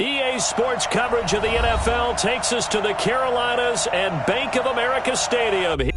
EA Sports coverage of the NFL takes us to the Carolinas and Bank of America Stadium.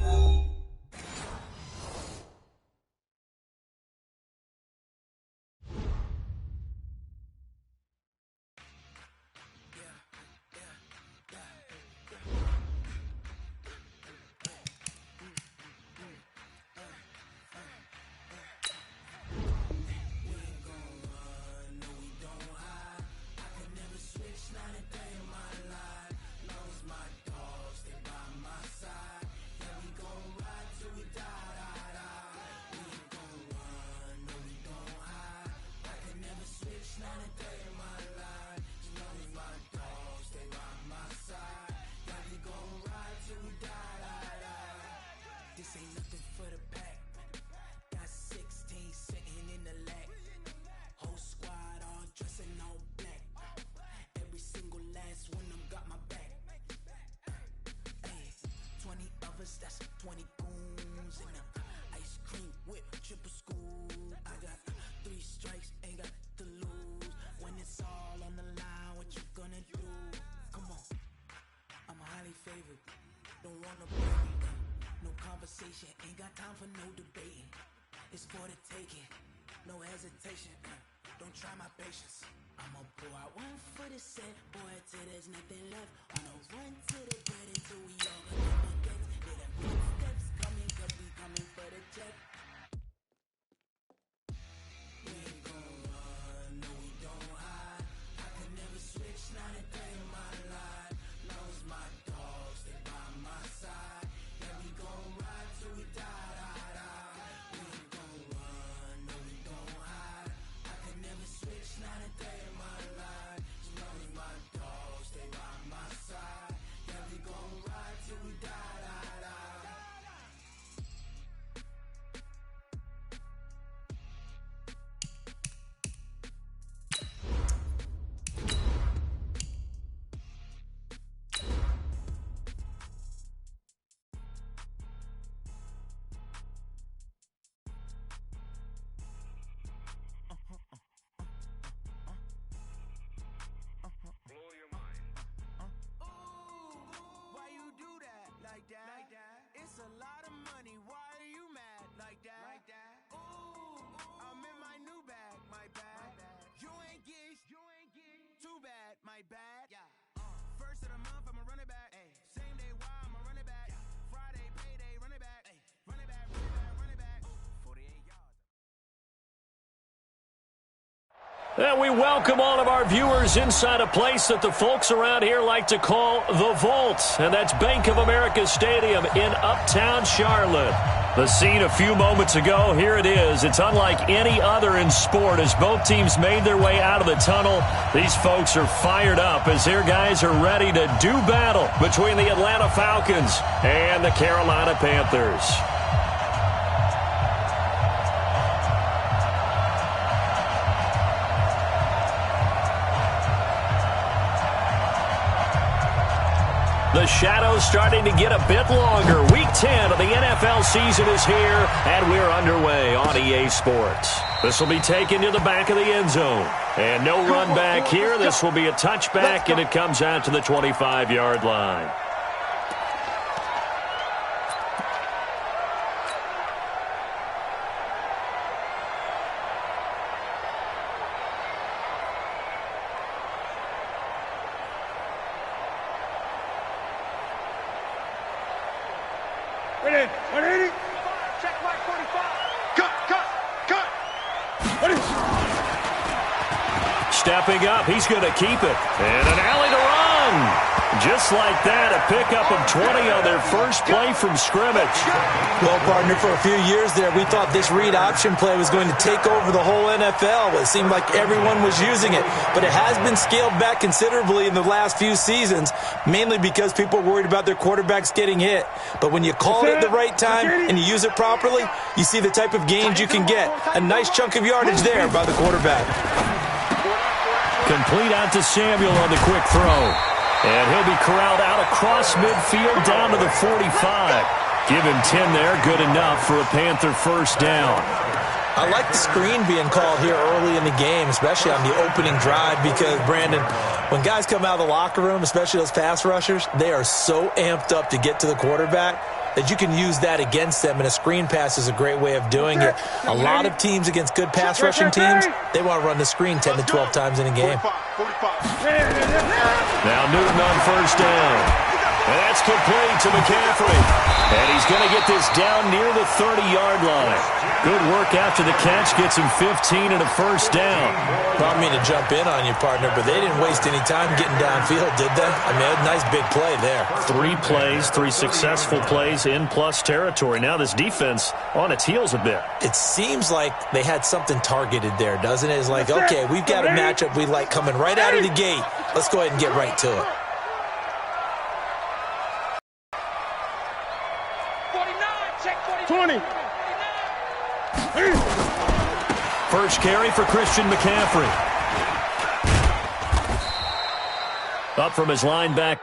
That's 20 goons and ice cream whip, triple school. I got 3 strikes, ain't got to lose. When it's all on the line, what you gonna do? Come on, I'm highly favored. Don't wanna break, no conversation, ain't got time for no debating. It's for the taking, no hesitation. Don't try my patience. I'ma pour out one for the set, boy, till there's nothing left. I'ma run to the bread until we all got nothing. Footsteps coming, cause we coming for the check. We ain't gon' run, no we don't hide. I could never switch, not a day in my life. Long as my dogs, they by my side. Yeah, we gon' ride till we die. We ain't gon' run, no we don't hide. I could never switch, not a day in my life. As long as my dogs, they by my side. Yeah, we gon' ride till we die. It's a lot of money, why are you mad like that? Ooh, I'm in my new bag, my bad. You ain't geeks, too bad, my bad. First of the month, I'ma run it back. Same day, why I'ma run it back. Friday, payday, run it back. Run it back, run it back. 48 yards. And we welcome all of our viewers inside a place that the folks around here like to call the Vault. And that's Bank of America Stadium in Uptown Charlotte. The scene a few moments ago, here it is. It's unlike any other in sport as both teams made their way out of the tunnel. These folks are fired up as their guys are ready to do battle between the Atlanta Falcons and the Carolina Panthers. The shadow's starting to get a bit longer. Week 10 of the NFL season is here, and we're underway on EA Sports. This will be taken to the back of the end zone. And no run back here. This will be a touchback, and it comes out to the 25-yard line. Check mark 45. Cut. Stepping up, he's going to keep it. And an alley to run. Just like that, a pickup of 20 on their first play from scrimmage. Well, partner, for a few years there, we thought this read option play was going to take over the whole NFL. It seemed like everyone was using it, but it has been scaled back considerably in the last few seasons, mainly because people are worried about their quarterbacks getting hit. But when you call it at the right time and you use it properly, you see the type of gains you can get. A nice chunk of yardage there by the quarterback. Complete out to Samuel on the quick throw. And he'll be corralled out across midfield down to the 45. Give him 10 there, good enough for a Panther first down. I like the screen being called here early in the game, especially on the opening drive, because, Brandon, when guys come out of the locker room, especially those pass rushers, they are so amped up to get to the quarterback that you can use that against them, and a screen pass is a great way of doing it. A lot of teams against good pass rushing teams, they want to run the screen 10 to 12 times in a game. Now Newton on first down. And that's complete to McCaffrey. And he's going to get this down near the 30-yard line. Good work after the catch. Gets him 15 and a first down. I don't mean to jump in on you, partner, but they didn't waste any time getting downfield, did they? I mean, a nice big play there. 3 plays, 3 successful plays in plus territory. Now this defense on its heels a bit. It seems like they had something targeted there, doesn't it? It's like, okay, we've got a matchup we like coming right out of the gate. Let's go ahead and get right to it. 20. First carry for Christian McCaffrey. Up from his linebacker.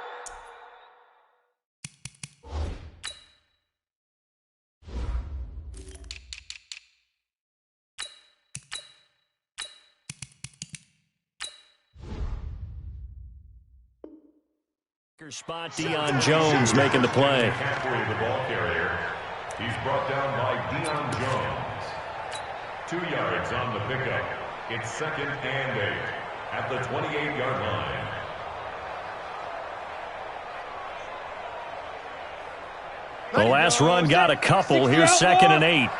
Spot Deion Jones making the play. He's brought down by Deion Jones. 2 yards on the pickup. It's 2nd and 8 at the 28-yard line. The last run got a couple. Here's 2nd and 8.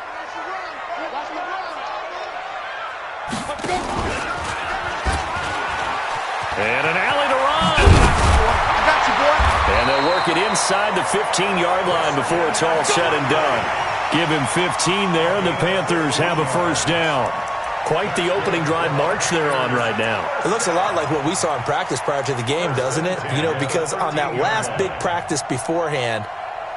And an alley to run. And they'll work it inside the 15-yard line before it's all said and done. Give him 15 there, and the Panthers have a first down. Quite the opening drive march they're on right now. It looks a lot like what we saw in practice prior to the game, doesn't it? You know, because on that last big practice beforehand,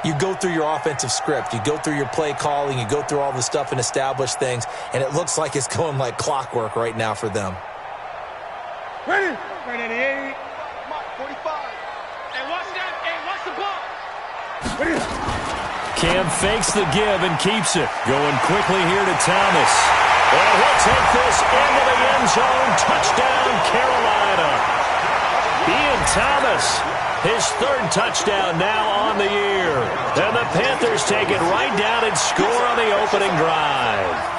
you go through your offensive script. You go through your play calling. You go through all the stuff and establish things, and it looks like it's going like clockwork right now for them. Ready? Ready, 88. Mark, 45. Hey, watch that. Hey, watch the ball. Ready? Cam fakes the give and keeps it. Going quickly here to Thomas. And he'll take this into the end zone. Touchdown, Carolina. Ian Thomas, his 3rd touchdown now on the year. And the Panthers take it right down and score on the opening drive.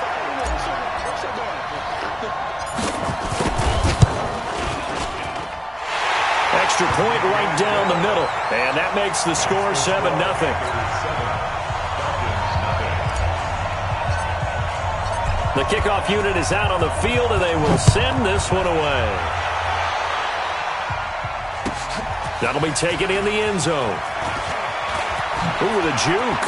Extra point right down the middle. And that makes the score 7-0. The kickoff unit is out on the field, and they will send this one away. That'll be taken in the end zone. Ooh, the juke.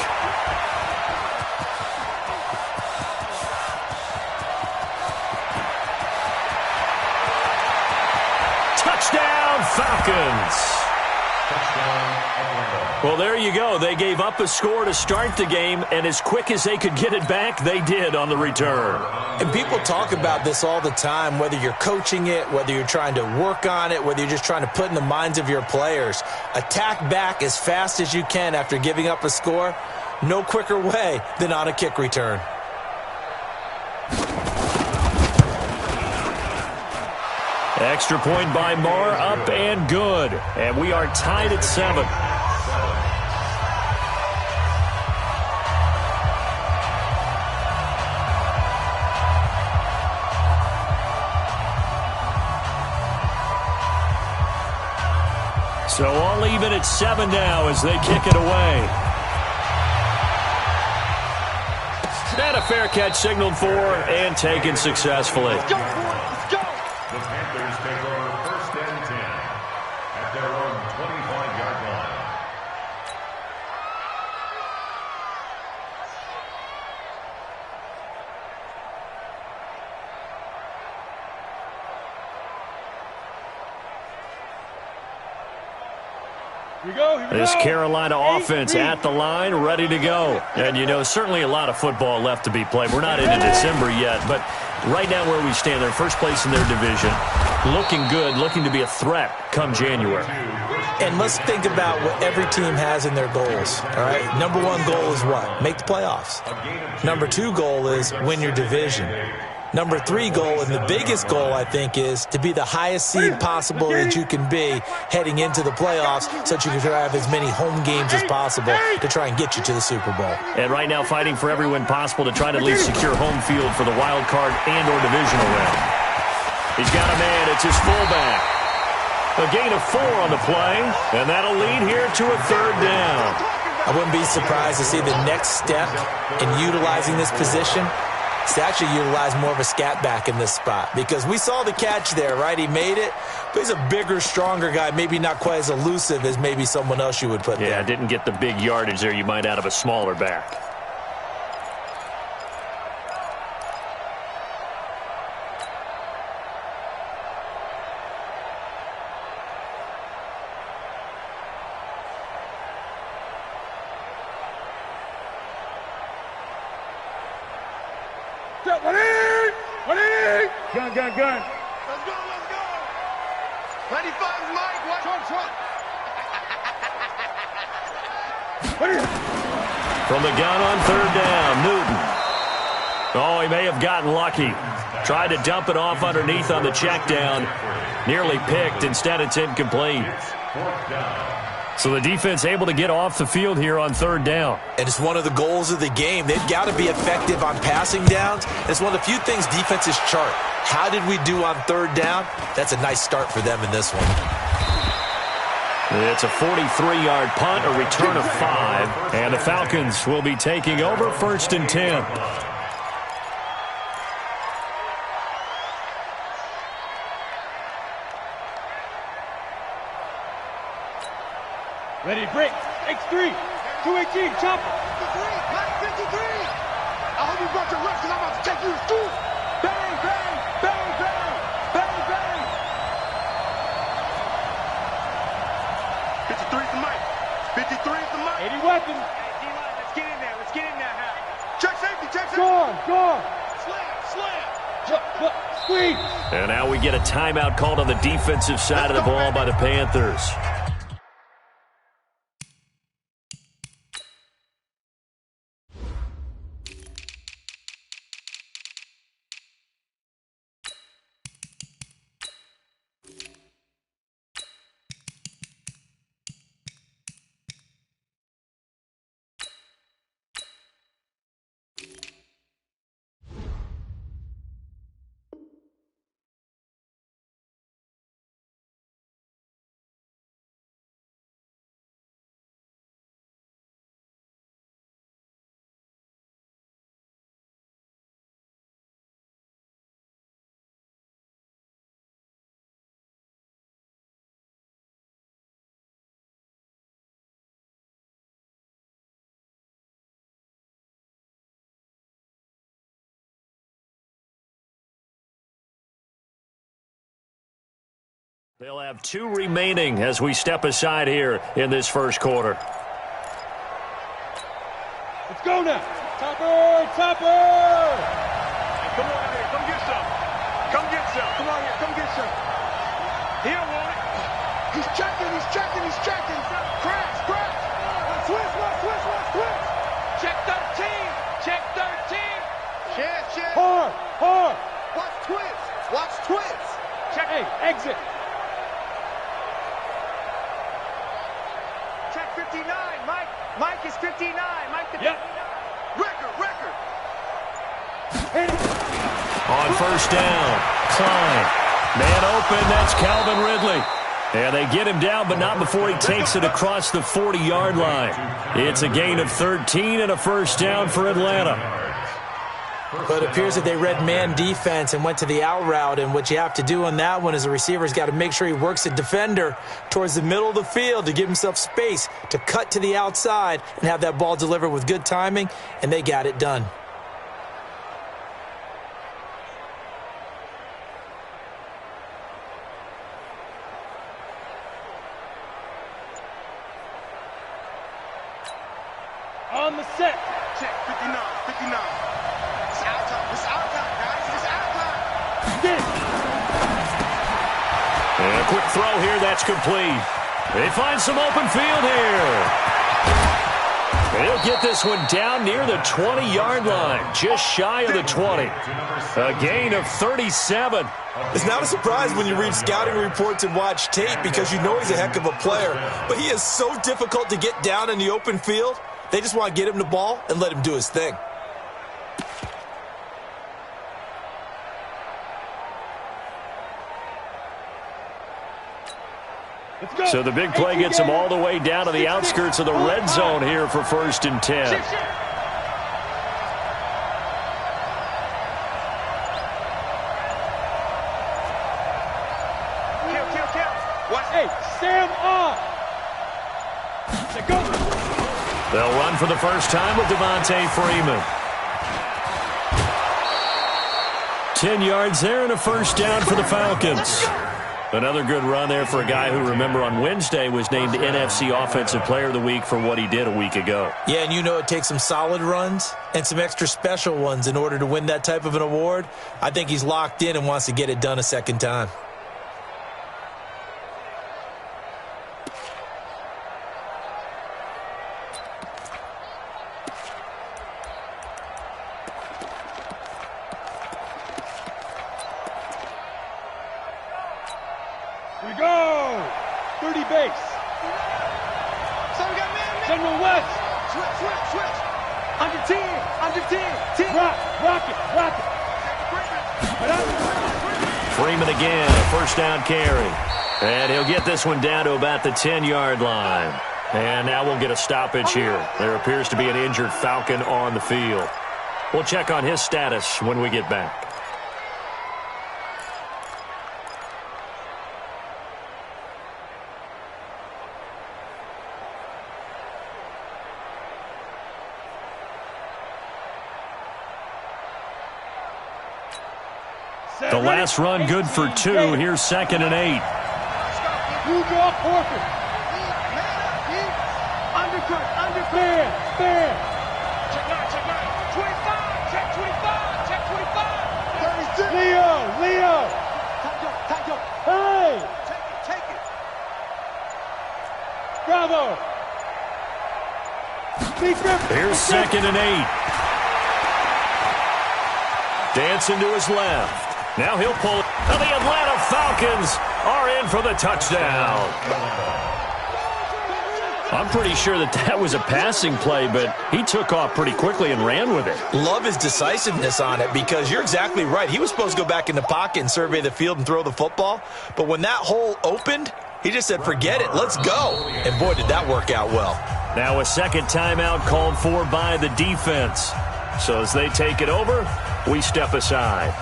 Touchdown, Falcons. Well, there you go. They gave up a score to start the game, and as quick as they could get it back, they did on the return. And people talk about this all the time, whether you're coaching it, whether you're trying to work on it, whether you're just trying to put in the minds of your players. Attack back as fast as you can after giving up a score. No quicker way than on a kick return. Extra point by Marr, up and good. And we are tied at 7. So all even at 7 now as they kick it away. And a fair catch signaled for and taken successfully. The Panthers take over 1st and 10 at their own 25-yard line. This Carolina offense at the line, ready to go. And, you know, certainly a lot of football left to be played. We're not into December yet, but right now where we stand, they're first place in their division. Looking good, looking to be a threat come January. And let's think about what every team has in their goals, all right? Number one goal is what? Make the playoffs. Number two goal is win your division. Number three goal, and the biggest goal, I think, is to be the highest seed possible that you can be heading into the playoffs so that you can have as many home games as possible to try and get you to the Super Bowl. And right now fighting for every win possible to try to at least secure home field for the wild card and or divisional round. He's got a man. It's his fullback. A gain of 4 on the play, and that'll lead here to a third down. I wouldn't be surprised to see the next step in utilizing this position is to actually utilize more of a scat back in this spot, because we saw the catch there, right? He made it, but he's a bigger, stronger guy, maybe not quite as elusive as maybe someone else you would put there. Yeah, didn't get the big yardage there you might out of a smaller back. Gun. Let's go. 95 Mike. Watch on front. From the gun on third down, Newton. Oh, he may have gotten lucky. Tried to dump it off underneath on the check down. Nearly picked. Instead, it's incomplete. So the defense able to get off the field here on third down. And it's one of the goals of the game. They've got to be effective on passing downs. It's one of the few things defenses chart. How did we do on third down? That's a nice start for them in this one. It's a 43-yard punt, a return of 5, and the Falcons will be taking over 1st and 10. Ready, break. X3. 218, chopper. 53, Mike 53. I hope you brought your reps because I'm about to take you to school. Bang, bang, bang, bang, bang, bang. 53 for Mike. 53 for Mike. 80 weapons. Hey, D-line, let's get in there. Let's get in there, Hal. Check safety, check safety. Gone. Slam. Squeeze. And now we get a timeout called on the defensive side of the ball by the Panthers. They'll have 2 remaining as we step aside here in this first quarter. Let's go now. Topper. Hey, come on in here. Come get some. Come on here. Come get some. He don't want it. He's checking. Crash. Twist. Check 13. Check. Hard. Watch twist. Check. Hey, exit. Check 59. Mike is 59. Mike the record. On first down, Klein. Man open, that's Calvin Ridley. And they get him down, but not before he takes it across the 40-yard line. It's a gain of 13 and a first down for Atlanta. But it appears that they read man defense and went to the out route, and what you have to do on that one is the receiver's got to make sure he works the defender towards the middle of the field to give himself space to cut to the outside and have that ball delivered with good timing, and they got it done. On the set. Check 59. It's out time, guys. It's out time. And a quick throw here, that's complete. They find some open field here. He'll get this one down near the 20-yard line, just shy of the 20. A gain of 37. It's not a surprise when you read scouting reports and watch tape because you know he's a heck of a player. But he is so difficult to get down in the open field. They just want to get him the ball and let him do his thing. So the big play gets him all the way down to the outskirts of the red zone here for 1st and 10. Hey, Sam off. They'll run for the first time with Devontae Freeman. 10 yards there and a first down for the Falcons. Another good run there for a guy who, remember, on Wednesday was named NFC Offensive Player of the Week for what he did a week ago. Yeah, and you know it takes some solid runs and some extra special ones in order to win that type of an award. I think he's locked in and wants to get it done a second time. We go! 30 base. General West. Switch. Under 10. Rock it. Freeman again, a first down carry. And he'll get this one down to about the 10-yard line. And now we'll get a stoppage here. There appears to be an injured Falcon on the field. We'll check on his status when we get back. The last run good for 2. Here's 2nd and 8. You draw Porter. Undercut. Fair. Check 25. Leo. Tackle. Hey. Take it. Bravo. Here's 2nd and 8. Dancing to his left. Now he'll pull it. And the Atlanta Falcons are in for the touchdown. I'm pretty sure that was a passing play, but he took off pretty quickly and ran with it. Love his decisiveness on it because you're exactly right. He was supposed to go back in the pocket and survey the field and throw the football. But when that hole opened, he just said, forget it, let's go. And boy, did that work out well. Now a second timeout called for by the defense. So as they take it over, we step aside.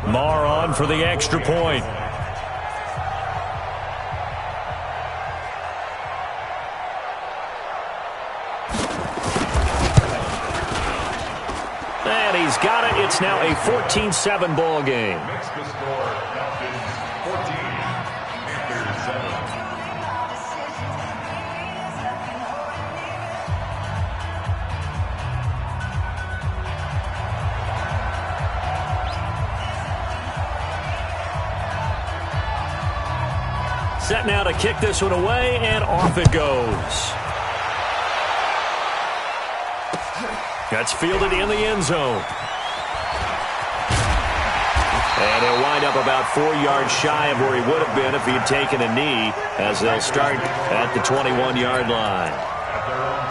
Marr on for the extra point. And he's got it. It's now a 14-7 ball game. Makes the score Falcons 14, Panthers 7. Set now to kick this one away, and off it goes. That's fielded in the end zone. And he'll wind up about 4 yards shy of where he would have been if he had taken a knee, as they'll start at the 21-yard line. At their own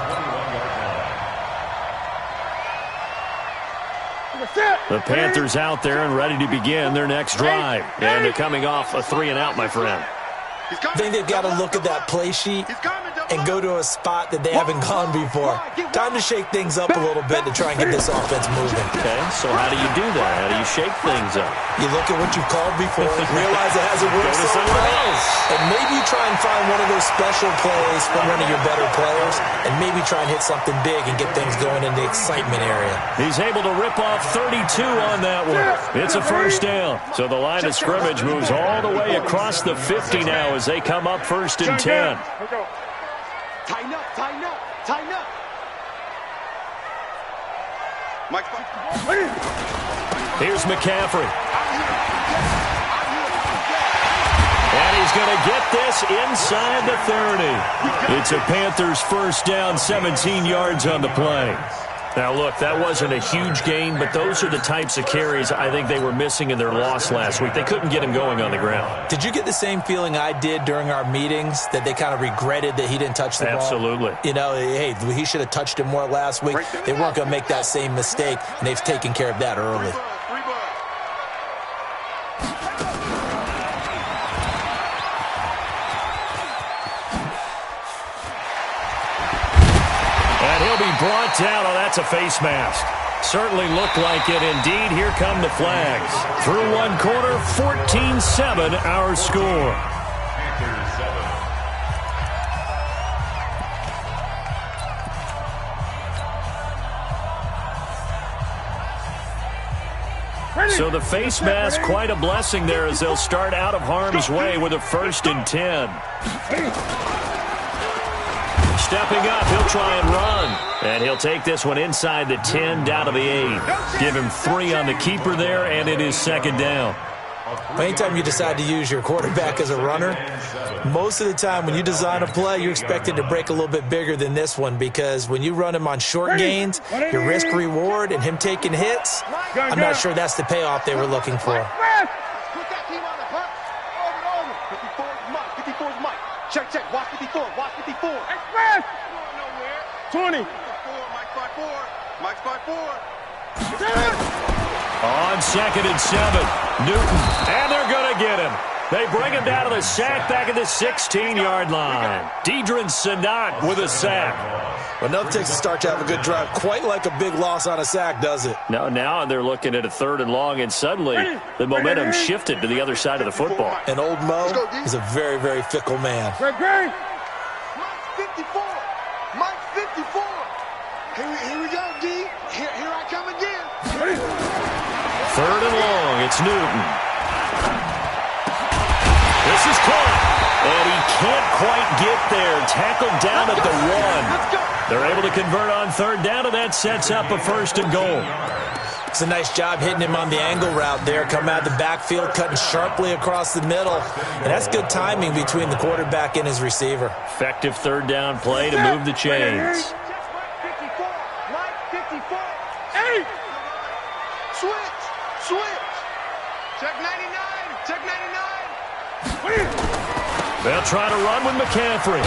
21-yard line. The Panthers out there and ready to begin their next drive. And they're coming off a 3-and-out, my friend. I think they've got to look at that play sheet and go to a spot that they haven't gone before. Time to shake things up a little bit to try and get this offense moving. Okay, so how do you do that? How do you shake things up? You look at what you've called before, realize it hasn't worked so well, and maybe try and find one of those special plays from one of your better players, and maybe try and hit something big and get things going in the excitement area. He's able to rip off 32 on that one. It's a first down. So the line of scrimmage moves all the way across the 50 now as they come up 1st and 10. Tighten up, tighten up, tighten up. Mike. Here's McCaffrey. And he's going to get this inside the 30. It's a Panthers first down, 17 yards on the play. Now, look, that wasn't a huge gain, but those are the types of carries I think they were missing in their loss last week. They couldn't get him going on the ground. Did you get the same feeling I did during our meetings, that they kind of regretted that he didn't touch the ball? Absolutely. You know, hey, he should have touched it more last week. They weren't going to make that same mistake, and they've taken care of that early. Brought down. Oh, that's a face mask. Certainly looked like it. Indeed, here come the flags. Through one quarter, 14-7 our score. So the face mask, quite a blessing there as they'll start out of harm's way with a 1st and 10. Stepping up, he'll try and run. And he'll take this one inside the 10, down to the 8. Give him 3 on the keeper there, and it is 2nd down. Anytime you decide to use your quarterback as a runner, most of the time when you design a play, you're expected to break a little bit bigger than this one, because when you run him on short gains, your risk-reward and him taking hits, I'm not sure that's the payoff they were looking for. Put that team on the hunt. Over. 54's Mike. 54's Mike. Check, check. Watch 54. Watch 54. Express. 20. Mike's by 4. Mike's by 4. On 2nd and 7, Newton. And they're going to get him. They bring him down to the sack back at the 16-yard line. Deidrin Sanat with a sack. Well, nothing takes a start to have a good drive. Quite like a big loss on a sack, does it? Now they're looking at a 3rd and long, and suddenly the momentum shifted to the other side of the football. And old Mo is a very, very fickle man. Mike 54. Mike 54. Here we go, D. Here I come again. 3rd and long. It's Newton. This is caught. And he can't quite get there. Tackled down at the 1. They're able to convert on 3rd down, and that sets up a 1st and goal. It's a nice job hitting him on the angle route there. Come out of the backfield, cutting sharply across the middle. And that's good timing between the quarterback and his receiver. Effective 3rd down play to move the chains. 54. Mike 54. 8. Switch. Check 99. Check 99. They'll try to run with McCaffrey.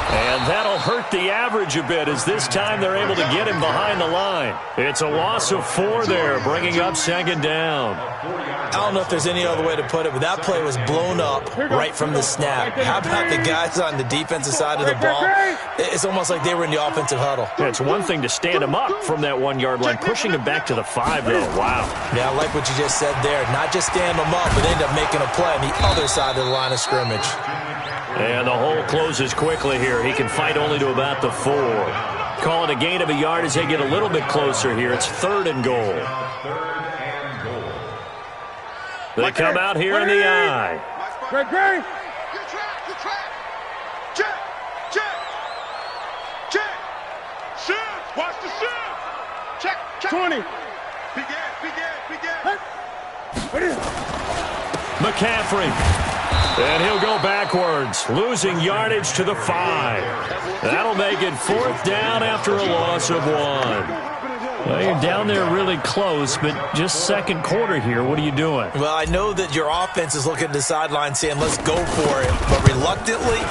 And that'll hurt the average a bit, as this time they're able to get him behind the line. It's a loss of 4 there, bringing up 2nd down. I don't know if there's any other way to put it, but that play was blown up right from the snap. How about the guys on the defensive side of the ball? It's almost like they were in the offensive huddle. Yeah, it's one thing to stand him up from that 1-yard line, pushing him back to the 5, though. Wow. Yeah, I like what you just said there. Not just stand them up, but end up making a play on the other side of the line of scrimmage. And the hole closes quickly here. He can fight only to about the 4. Call it a gain of a yard as they get a little bit closer here. It's 3rd and goal. They come out here in the I. Great. Good track. Check. Shift. Watch the shift. Check. 20. Big ass. McCaffrey. And he'll go backwards, losing yardage to the 5. That'll make it 4th down after a loss of 1. Well, you're down there really close, but just 2nd quarter here. What are you doing? Well, I know that your offense is looking at the sideline saying, let's go for it. But reluctantly,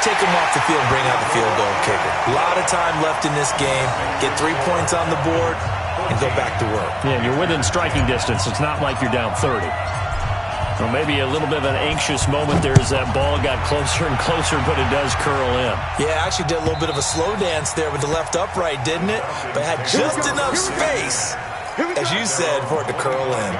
take him off the field and bring out the field goal kicker. A lot of time left in this game. Get 3 points on the board and go back to work. Yeah, you're within striking distance. It's not like you're down 30. Well, maybe a little bit of an anxious moment there as that ball got closer and closer, but it does curl in. Yeah, actually did a little bit of a slow dance there with the left upright, didn't it? But had just enough space, as you said, for it to curl in.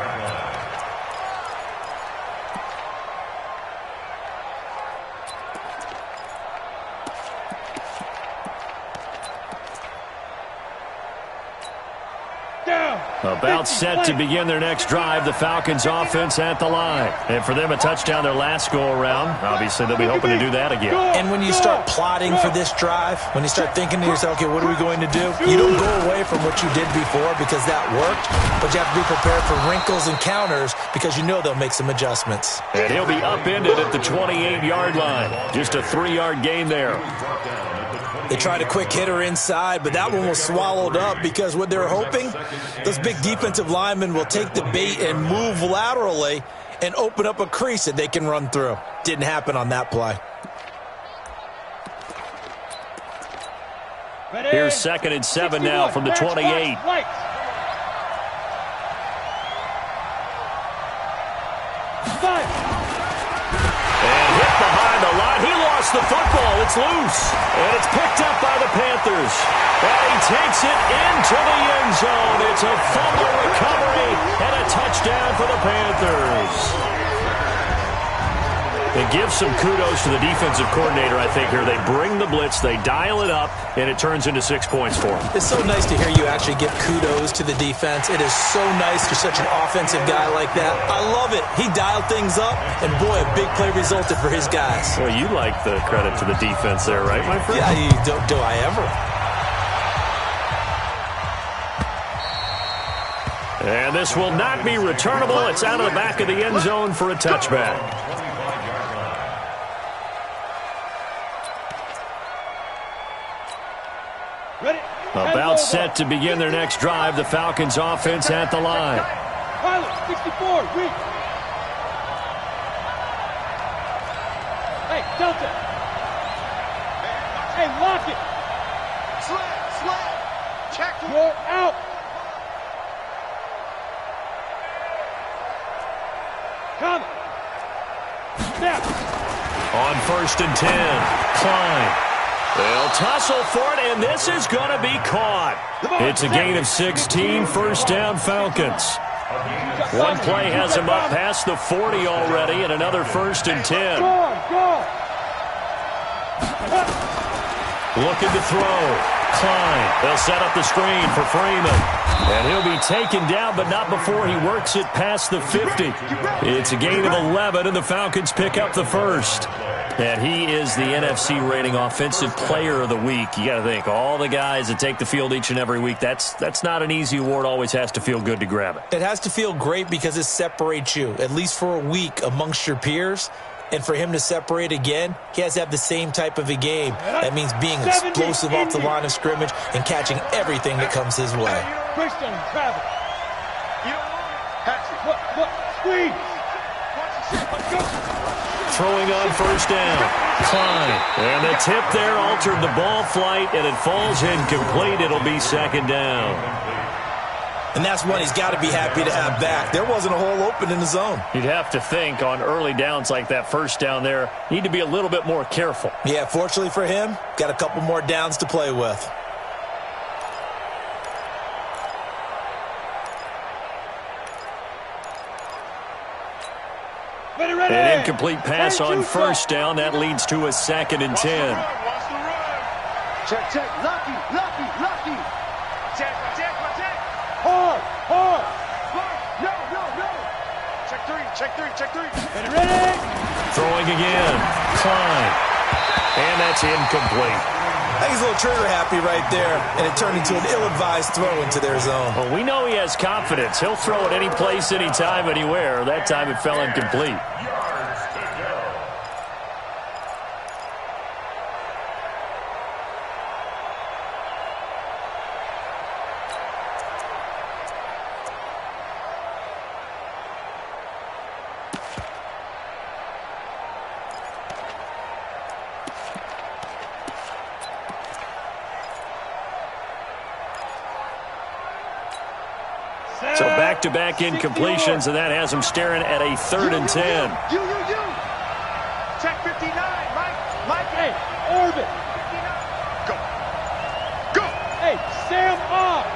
About set to begin their next drive, the Falcons offense at the line. And for them, a touchdown their last go-around. Obviously, they'll be hoping to do that again. And when you start plotting for this drive, when you start thinking to yourself, okay, what are we going to do? You don't go away from what you did before because that worked, but you have to be prepared for wrinkles and counters because you know they'll make some adjustments. And he'll be upended at the 28-yard line. Just a 3-yard gain there. They tried a quick hitter inside, but that one was swallowed up because what they're hoping, those big defensive linemen will take the bait and move laterally and open up a crease that they can run through. Didn't happen on that play. Here's 2nd and 7 now from the 28. He lost the football. It's loose. And it's picked up by the Panthers. And he takes it into the end zone. It's a fumble recovery and a touchdown for the Panthers. It gives some kudos to the defensive coordinator, I think, here. They bring the blitz, they dial it up, and it turns into 6 points for them. It's so nice to hear you actually give kudos to the defense. It is so nice you're such an offensive guy like that. I love it. He dialed things up, and boy, a big play resulted for his guys. Well, you like the credit to the defense there, right, my friend? Yeah, do I ever? And this will not be returnable. It's out of the back of the end zone for a touchback. About set to begin their next drive, the Falcons offense at the line. Pilot, 64, reach. Hey, Delta. Hey, lock it. Slap. Check. You're out. Come. Snap. On 1st and 10, Klein. They'll tussle for it, and this is going to be caught. It's a gain of 16, first down Falcons. One play has him up past the 40 already, and another 1st and 10. Looking to throw. Klein. They'll set up the screen for Freeman. And he'll be taken down, but not before he works it past the 50. It's a gain of 11, and the Falcons pick up the first. And he is the NFC rating offensive player of the week. You got to think, all the guys that take the field each and every week, that's not an easy award. Always has to feel good to grab it. It has to feel great because it separates you, at least for a week, amongst your peers. And for him to separate again, he has to have the same type of a game. That means being explosive off the line of scrimmage and catching everything that comes his way. Christian, Travis. Look, squeeze. Throwing on first down. Klein. And the tip there altered the ball flight, and it falls incomplete. It'll be 2nd down. And that's one he's got to be happy to have back. There wasn't a hole open in the zone. You'd have to think on early downs like that first down there, need to be a little bit more careful. Yeah, fortunately for him, got a couple more downs to play with. An incomplete pass on first down. That leads to a 2nd and 10. Check. Lucky. Check. Hard. No. Check three. Ready. Throwing again. Klein. And that's incomplete. I think he's a little trigger happy right there, and it turned into an ill-advised throw into their zone. Well, we know he has confidence. He'll throw it any place, anytime, anywhere. That time it fell incomplete. So back-to-back incompletions, and that has him staring at a 3rd and 10. You. Check 59, Mike. Hey, orbit. Go. Hey, Sam off.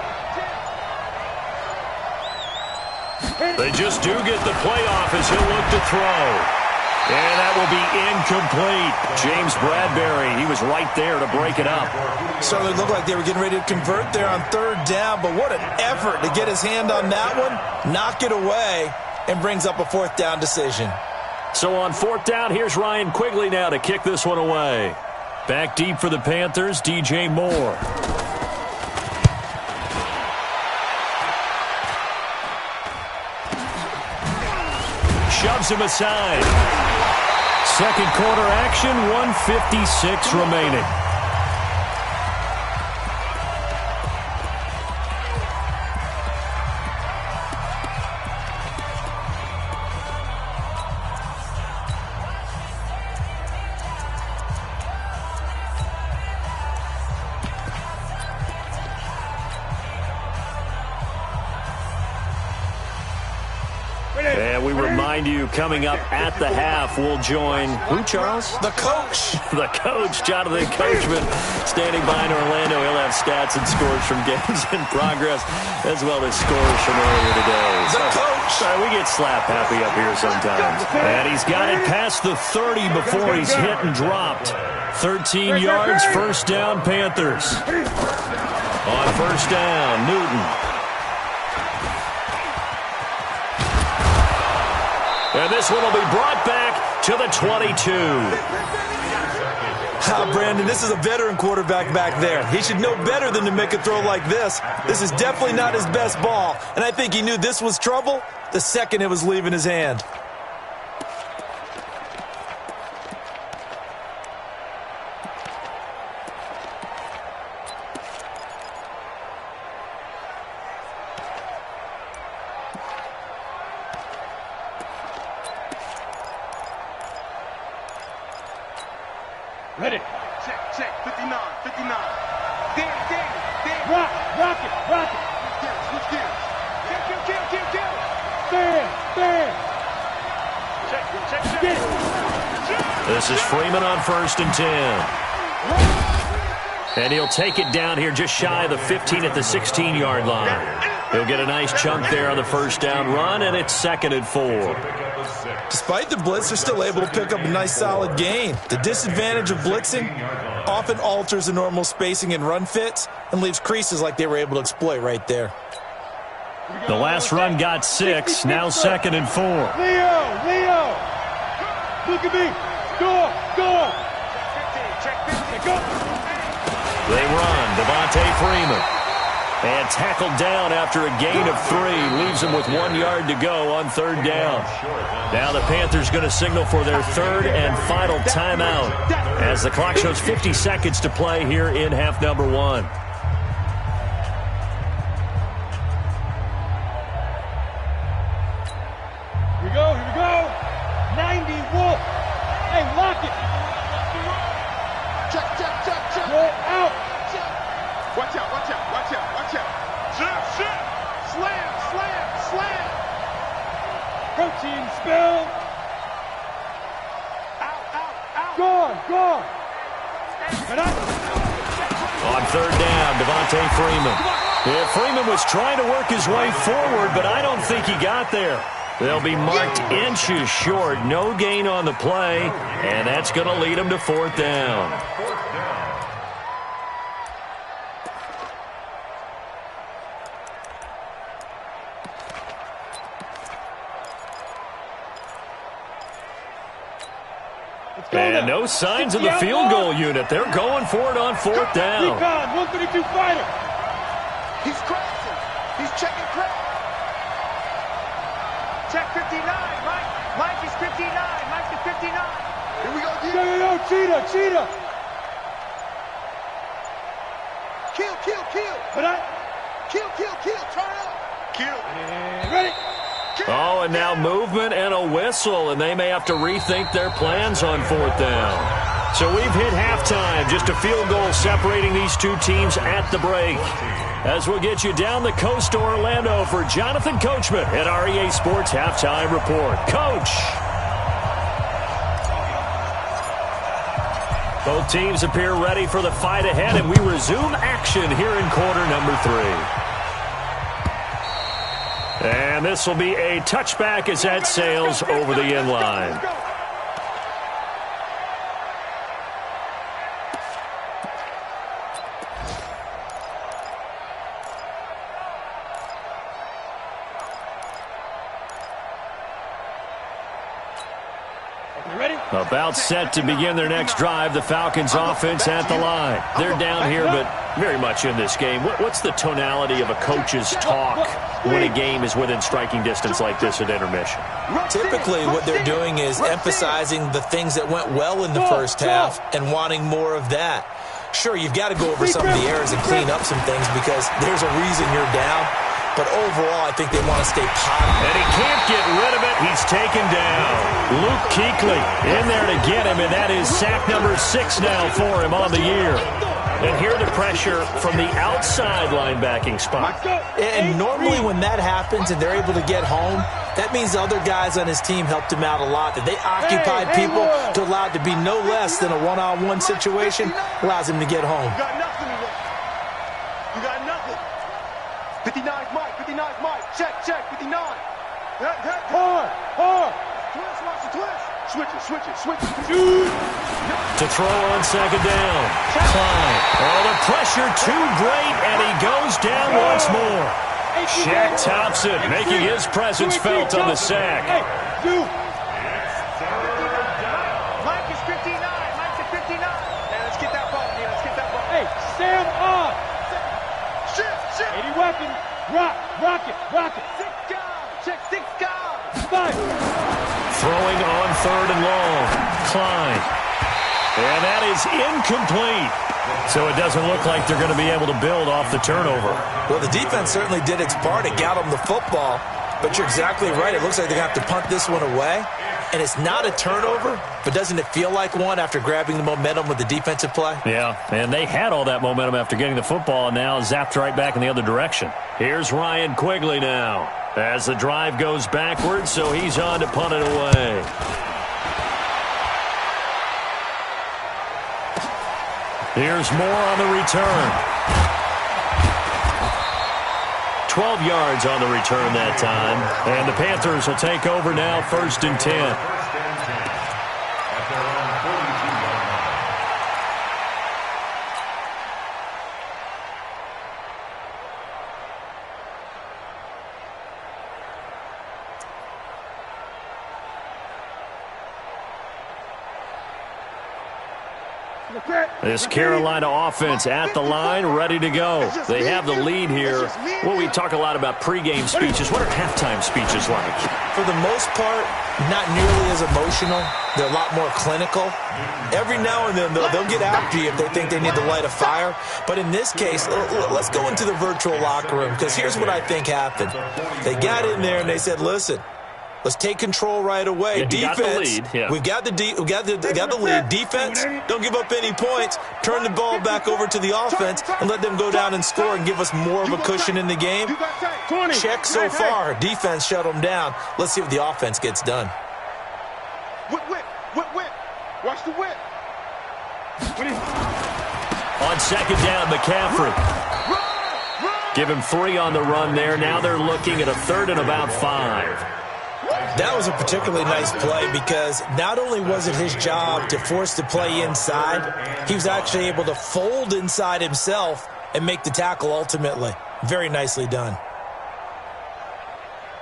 They just do get the playoff as he'll look to throw. And that will be incomplete. James Bradbury, he was right there to break it up. Certainly looked like they were getting ready to convert there on 3rd down, but what an effort to get his hand on that one, knock it away, and brings up a 4th down decision. So on 4th down, here's Ryan Quigley now to kick this one away. Back deep for the Panthers, DJ Moore. Shoves him aside. Second quarter action, 1:56 remaining. And we remind you, coming up at the half, we'll join who, Charles? The coach. The coach, Jonathan Coachman, standing by in Orlando. He'll have stats and scores from games in progress, as well as scores from earlier today. The coach. Sorry, we get slap happy up here sometimes. And he's got it past the 30 before he's hit and dropped. 13 yards, 1st down, Panthers. On 1st down, Newton. And this one will be brought back to the 22. Brandon, this is a veteran quarterback back there. He should know better than to make a throw like this. This is definitely not his best ball, and I think he knew this was trouble the second it was leaving his hand. Ready. Check. 59. Damn. Rock it. Switch gears. Kill. Stand. Check. Get it. This is Freeman on 1st and 10. And he'll take it down here just shy of the 15 at the 16-yard line. He'll get a nice chunk there on the 1st down run, and it's 2nd and 4. Despite the blitz, they're still able to pick up a nice solid gain. The disadvantage of blitzing often alters the normal spacing and run fits and leaves creases like they were able to exploit right there. The last run got 6, now 2nd and 4. Leo! Look at me! Go! Check 15. They run. Devontae Freeman. And tackled down after a gain of 3. Leaves him with 1 yard to go on 3rd down. Now the Panthers going to signal for their 3rd and final timeout as the clock shows 50 seconds to play here in half number 1. Here we go. 90 Wolf. Hey, lock it. Check. Roll out. Watch out. Slam. Protein spill. Out. Gone. On 3rd down, Devontae Freeman. Yeah, Freeman was trying to work his way forward, but I don't think he got there. They'll be marked inches short. No gain on the play, and that's going to lead him to 4th down. And no signs of the field goal unit. They're going for it on 4th down. 132 fighter. He's crossing. He's checking crap. Check 59. Mike is 59. Here we go. Yo, cheetah. Kill. Kill. Turn up. Kill. And ready. Oh, and now movement and a whistle, and they may have to rethink their plans on 4th down. So we've hit halftime, just a field goal separating these two teams at the break. As we'll get you down the coast to Orlando for Jonathan Coachman at our EA Sports Halftime Report. Coach! Both teams appear ready for the fight ahead, and we resume action here in quarter number 3. And this will be a touchback as that sails over the end line. About set to begin their next drive, the Falcons offense at the line. They're down here, but very much in this game. What's the tonality of a coach's talk when a game is within striking distance like this at intermission? Typically, what they're doing is emphasizing the things that went well in the first half and wanting more of that. Sure, you've got to go over some of the errors and clean up some things because there's a reason you're down. But overall, I think they want to stay positive. And he can't get rid of it. He's taken down. Luke Kuechly in there to get him, and that is sack number 6 now for him on the year. And here the pressure from the outside linebacking spot. And normally when that happens and they're able to get home, that means the other guys on his team helped him out a lot. That they occupied people to allow it to be no less than a one-on-one situation allows him to get home. You got nothing to lose. You got nothing. 59's Mike. 59's Mike. Check, 59. Hard. Twist, watch the twist. Switch it. To throw on second down. Klein. Oh, the pressure too great, and he goes down once more. Shaq Thompson making his presence felt on the sack. Mike is 59. Mike's at 59. Hey, let's get that ball. Hey, Sam on. Shift. 80 weapon. Rock it. 6 guys. Check 6 guys. 5. Throwing on third and long. Klein. And that is incomplete. So it doesn't look like they're going to be able to build off the turnover. Well, the defense certainly did its part. It got them the football. But you're exactly right. It looks like they're going to have to punt this one away. And it's not a turnover, but doesn't it feel like one after grabbing the momentum with the defensive play? Yeah, and they had all that momentum after getting the football and now zapped right back in the other direction. Here's Ryan Quigley now as the drive goes backwards, so he's on to punt it away. Here's more on the return. 12 yards on the return that time. And the Panthers will take over now, 1st and 10. This Carolina offense at the line, ready to go. They have the lead here. Well, we talk a lot about pregame speeches. What are halftime speeches like? For the most part, not nearly as emotional. They're a lot more clinical. Every now and then, they'll get after you if they think they need to light a fire. But in this case, let's go into the virtual locker room, because here's what I think happened. They got in there and they said, listen, let's take control right away. Defense, we've got the lead. Defense, don't give up any points. Turn the ball back over to the offense and let them go down and score and give us more of a cushion in the game. Check so far. Defense shut them down. Let's see what the offense gets done. Whip. Watch the whip. On second down, McCaffrey. Give him 3 on the run there. Now they're looking at a 3rd and about 5. That was a particularly nice play because not only was it his job to force the play inside, he was actually able to fold inside himself and make the tackle ultimately. Very nicely done.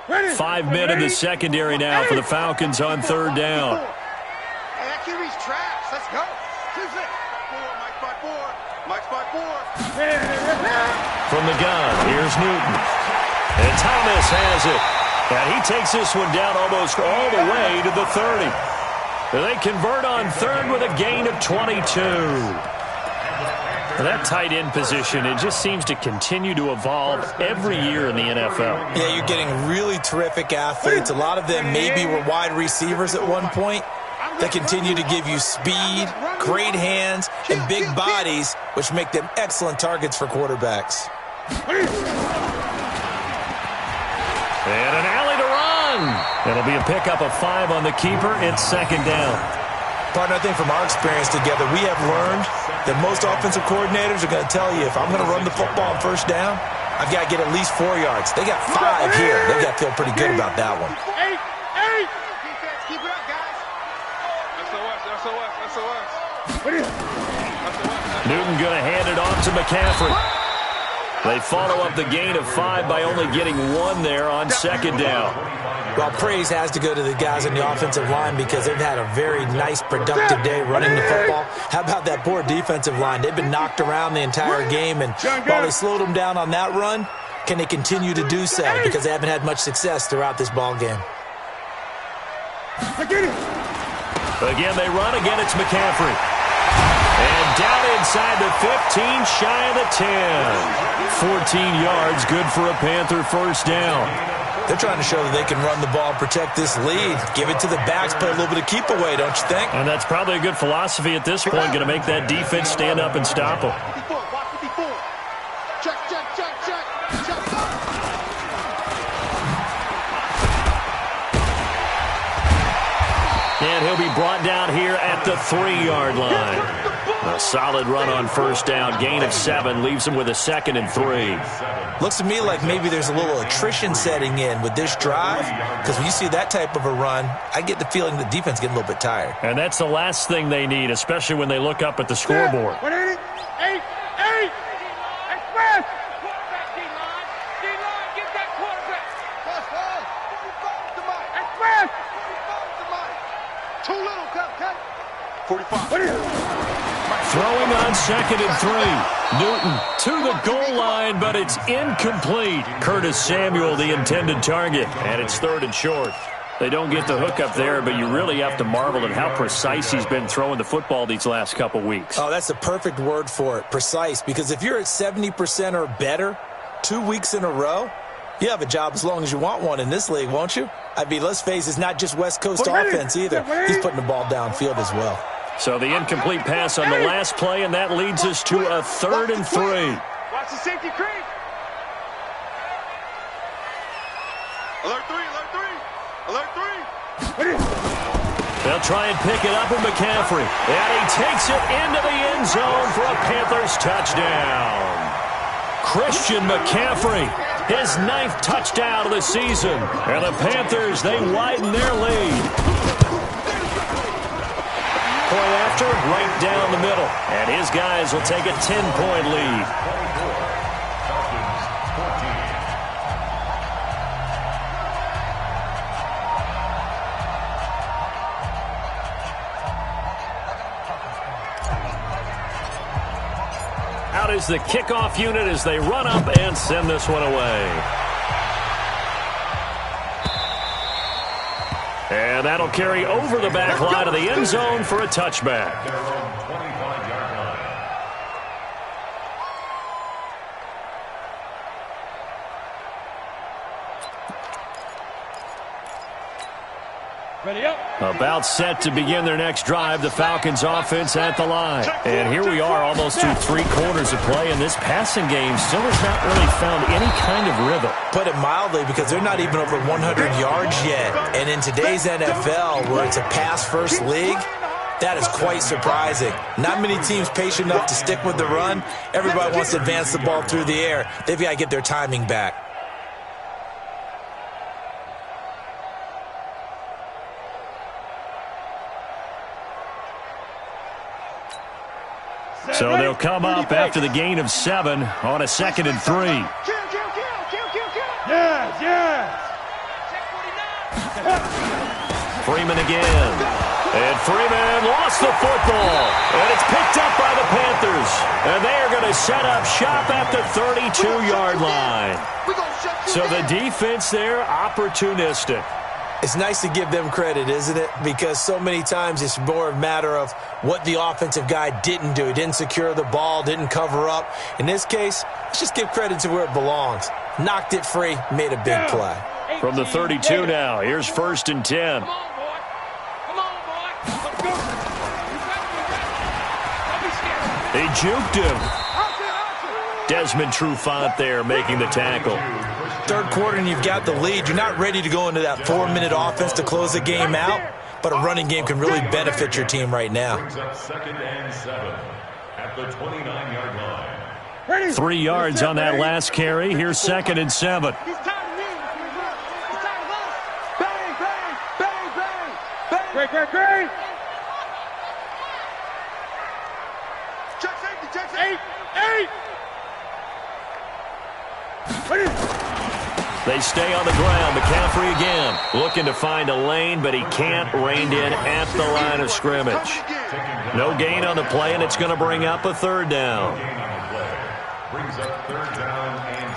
5 men in the secondary now for the Falcons on 3rd down. Hey, that QB's trash. Let's go. Mike's by 4. From the gun, here's Newton. And Thomas has it. And he takes this one down almost all the way to the 30. They convert on 3rd with a gain of 22. That tight end position, it just seems to continue to evolve every year in the NFL. Yeah, you're getting really terrific athletes. A lot of them maybe were wide receivers at one point. They continue to give you speed, great hands, and big bodies, which make them excellent targets for quarterbacks. And an alley to run. It'll be a pickup of 5 on the keeper. It's second down. Partner, I think from our experience together, we have learned that most offensive coordinators are going to tell you, if I'm going to run the football on first down, I've got to get at least 4 yards. They got 5 here. They've got to feel pretty good about that one. Keep it up, guys. SOS. Newton going to hand it off to McCaffrey. They follow up the gain of 5 by only getting 1 there on second down. Well, praise has to go to the guys on the offensive line because they've had a very nice, productive day running the football. How about that poor defensive line? They've been knocked around the entire game, and while they slowed them down on that run, can they continue to do so? Because they haven't had much success throughout this ball game. Again, they run. Again, it's McCaffrey. And down inside the 15, shy of the 10. 14 yards, good for a Panther first down. They're trying to show that they can run the ball and protect this lead. Give it to the backs, play a little bit of keep away, don't you think? And that's probably a good philosophy at this point, going to make that defense stand up and stop them. 54, watch 54. Check. And he'll be brought down here at the 3-yard line. A solid run on first down. Gain of 7 leaves him with a 2nd and 3. Looks to me like maybe there's a little attrition setting in with this drive, because when you see that type of a run, I get the feeling the defense getting a little bit tired. And that's the last thing they need, especially when they look up at the scoreboard. 180, 8, express. Quarterback, D-line, get that quarterback. Express. Too little, cut. 45. Throwing on 2nd and 3. Newton to the goal line, but it's incomplete. Curtis Samuel, the intended target, and it's 3rd and short. They don't get the hook up there, but you really have to marvel at how precise he's been throwing the football these last couple weeks. Oh, that's the perfect word for it, precise, because if you're at 70% or better 2 weeks in a row, you have a job as long as you want one in this league, won't you? I mean, let's face it, it's not just West Coast offense either. He's putting the ball downfield as well. So the incomplete pass on the last play, and that leads us to a 3rd and 3. Watch the safety creep. Alert 3. They'll try and pick it up with McCaffrey. And he takes it into the end zone for a Panthers touchdown. Christian McCaffrey, his 9th touchdown of the season. And the Panthers, they widen their lead. Point after, right down the middle. And his guys will take a 10-point lead. Out is the kickoff unit as they run up and send this one away. And that'll carry over the back line of the end zone for a touchback. Ready up. About set to begin their next drive, the Falcons offense at the line. And here we are almost through 3 quarters of play, and this passing game still has not really found any kind of rhythm. Put it mildly, because they're not even over 100 yards yet. And in today's NFL, where it's a pass-first league, that is quite surprising. Not many teams patient enough to stick with the run. Everybody wants to advance the ball through the air. They've got to get their timing back. So they'll come up after the gain of 7 on a 2nd and 3. Yes. Freeman again. And Freeman lost the football. And it's picked up by the Panthers. And they are going to set up shop at the 32-yard line. So the defense there, opportunistic. It's nice to give them credit, isn't it? Because so many times it's more a matter of what the offensive guy didn't do. He didn't secure the ball, didn't cover up. In this case, let's just give credit to where it belongs. Knocked it free, made a big play. From the 32 now, here's 1st and 10. He juked him. Desmond Trufant there making the tackle. Third quarter and you've got the lead. You're not ready to go into that 4-minute offense to close the game out, but a running game can really benefit your team right now. Brings up 2nd and 7 at the 29-yard line. 3 yards on that last carry. Here's 2nd and 7. He's tired of me. He's tired of us. Bang, bang, bang, bang, bang. Great, great, great. Check safety, check safety. 8. They stay on the ground. McCaffrey again looking to find a lane, but he can't. Reined in at the line of scrimmage. No gain on the play, and it's going to bring up a 3rd down. Gain on the play. Brings up 3rd down and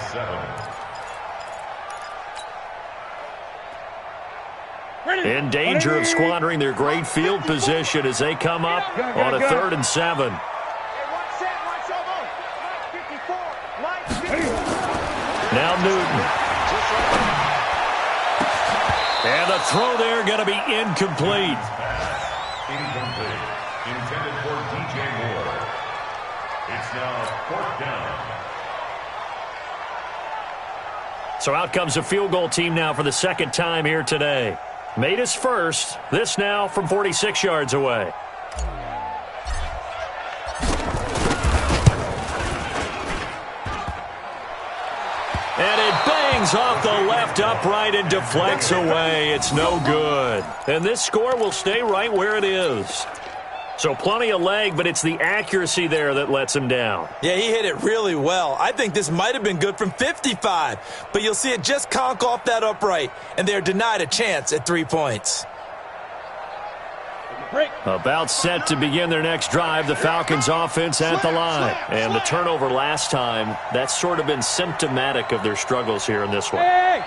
7. In danger of squandering their great field position as they come up on a 3rd and 7. Now Newton. And the throw there going to be incomplete. Incomplete. Intended for DJ Moore. It's now 4th down. So out comes a field goal team now for the 2nd time here today. Made his first. This now from 46 yards away. And it bangs off the left upright and deflects away. It's no good. And this score will stay right where it is. So plenty of leg, but it's the accuracy there that lets him down. Yeah, he hit it really well. I think this might have been good from 55, but you'll see it just conk off that upright, and they're denied a chance at 3 points. About set to begin their next drive, the Falcons offense at the line. And the turnover last time, that's sort of been symptomatic of their struggles here in this one.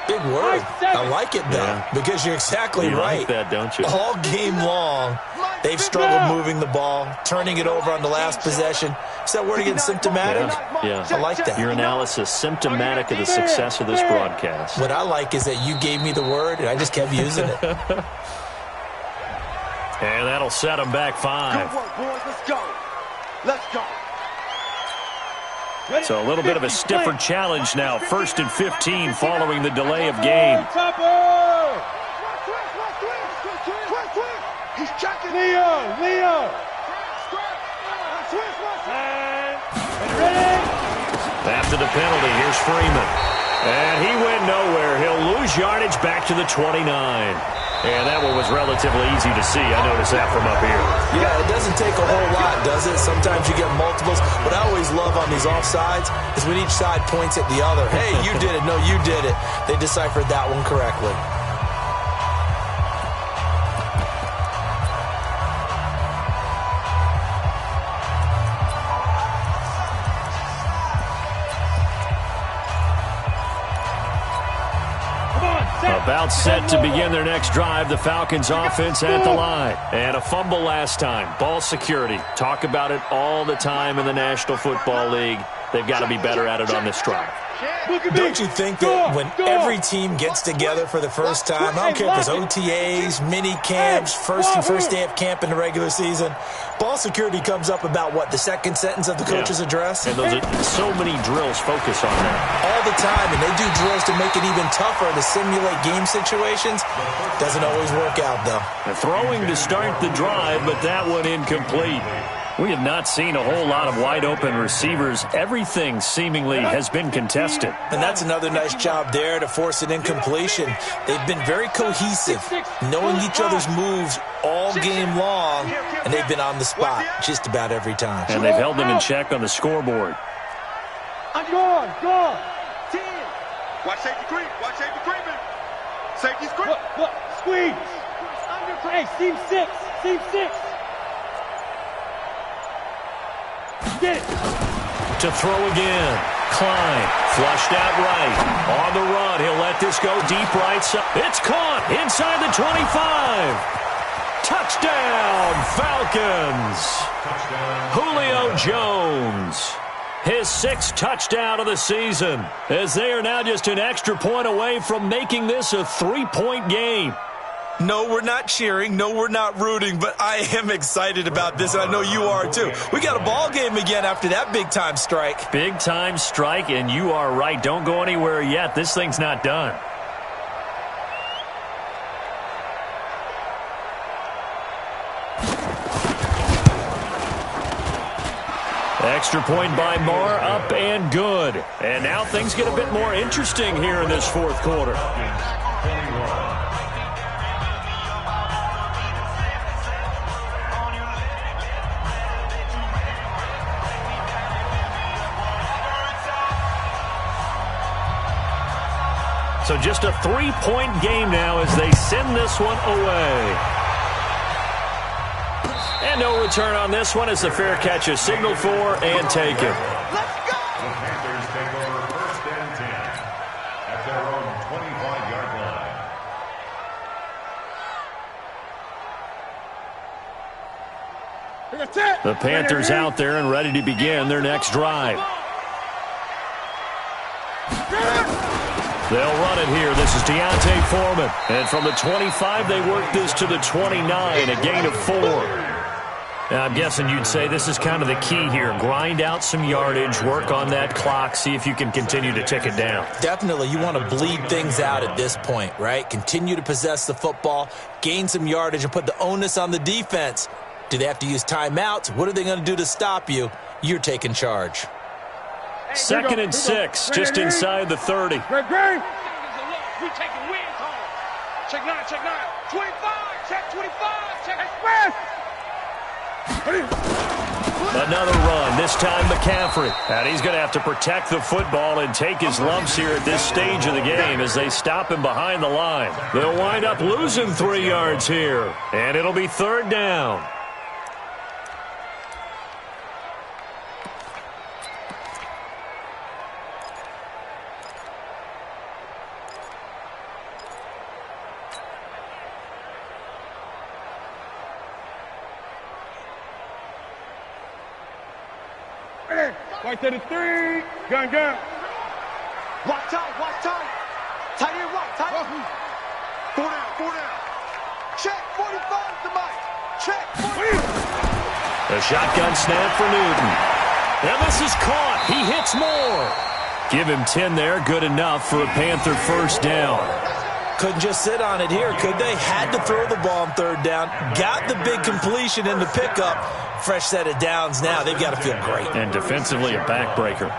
Big word. I like it, though, because you're exactly you right. Like that, don't you? All game long, they've struggled moving the ball, turning it over on the last possession. Is that word again, symptomatic? Yeah. I like that. Your analysis, symptomatic of the success of this broadcast. What I like is that you gave me the word, and I just kept using it. And that'll set them back 5. Good work, boys. Let's go. Let's go. So a little bit of a stiffer challenge now. 1st and 15 following the delay of game. He's checking. Leo. After the penalty, here's Freeman. And he went nowhere. He'll lose yardage back to the 29. And that one was relatively easy to see. I noticed that from up here. Yeah, it doesn't take a whole lot, does it? Sometimes you get multiples. What I always love on these offsides is when each side points at the other. Hey, you did it. No, you did it. They deciphered that one correctly. About set to begin their next drive, the Falcons offense at the line. And a fumble last time. Ball security. Talk about it all the time in the National Football League. They've got to be better at it on this drive. Don't you think that when every team gets together for the first time, I don't care if it's OTAs, mini camps, first day of camp in the regular season, ball security comes up about what, the second sentence of the coach's address? And those are, so many drills focus on that. All the time, and they do drills to make it even tougher to simulate game situations. Doesn't always work out, though. And throwing to start the drive, but that one incomplete. We have not seen a whole lot of wide-open receivers. Everything seemingly has been contested. And that's another nice job there to force an incompletion. They've been very cohesive, knowing each other's moves all game long, and they've been on the spot just about every time. And they've held them in check on the scoreboard. Go on. 10. Watch safety creep. Watch safety creeping. Safety's creep. Look. Squeeze. Hey, seam 6. Get it. To throw again. Klein flushed out right. On the run. He'll let this go deep right side. It's caught inside the 25. Touchdown, Falcons. Julio Jones. His 6th touchdown of the season, as they are now just an extra point away from making this a 3-point game. No, we're not cheering. No, we're not rooting, but I am excited about this, and I know you are too. We got a ball game again after that big-time strike. Big-time strike, and you are right. Don't go anywhere yet. This thing's not done. Extra point by Marr, up and good. And now things get a bit more interesting here in this fourth quarter. So just a 3-point game now as they send this one away. And no return on this one as the fair catch is signaled for and taken. Let's go! The Panthers take over 1st and 10 at their own 25-yard line. The Panthers out there and ready to begin their next drive. They'll run it here. This is Deontay Foreman. And from the 25, they work this to the 29, a gain of 4. Now, I'm guessing you'd say this is kind of the key here. Grind out some yardage, work on that clock, see if you can continue to tick it down. Definitely, you want to bleed things out at this point, right? Continue to possess the football, gain some yardage, and put the onus on the defense. Do they have to use timeouts? What are they going to do to stop you? You're taking charge. 2nd and 6, just inside the 30. Great. We taking wins home. Check 9. 25. Check 25. Check express. Another run, this time McCaffrey. And he's going to have to protect the football and take his lumps here at this stage of the game as they stop him behind the line. They'll wind up losing 3 yards here, and it'll be 3rd down. Right to the 3. Gun. Watch tight. Tight end right, tight end. 4 down. Check 45 to Mike. Check 45. A shotgun snap for Newton. And this is caught. He hits more. Give him 10 there. Good enough for a Panther 1st down. Couldn't just sit on it here, could they? Had to throw the ball on 3rd down. Got the big completion in the pickup. Fresh set of downs now. They've got to feel great. And defensively, a backbreaker.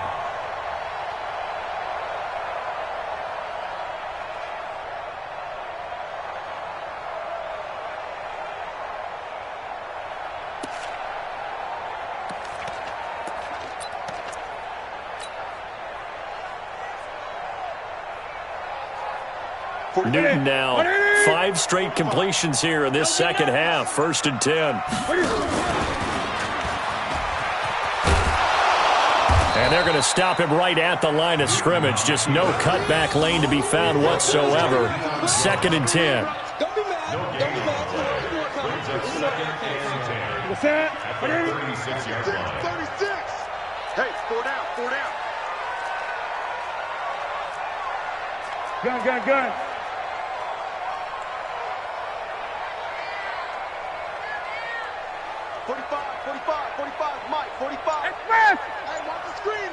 Newton now, 5 straight completions here in this second half. 1st and 10. And they're going to stop him right at the line of scrimmage. Just no cutback lane to be found whatsoever. 2nd and 10. Don't be mad. Brings up 2nd and 10 at the 36-yard line. 36. Hey, 4 down. Gun. 45, Mike, 45. Express. Hey, watch the screen.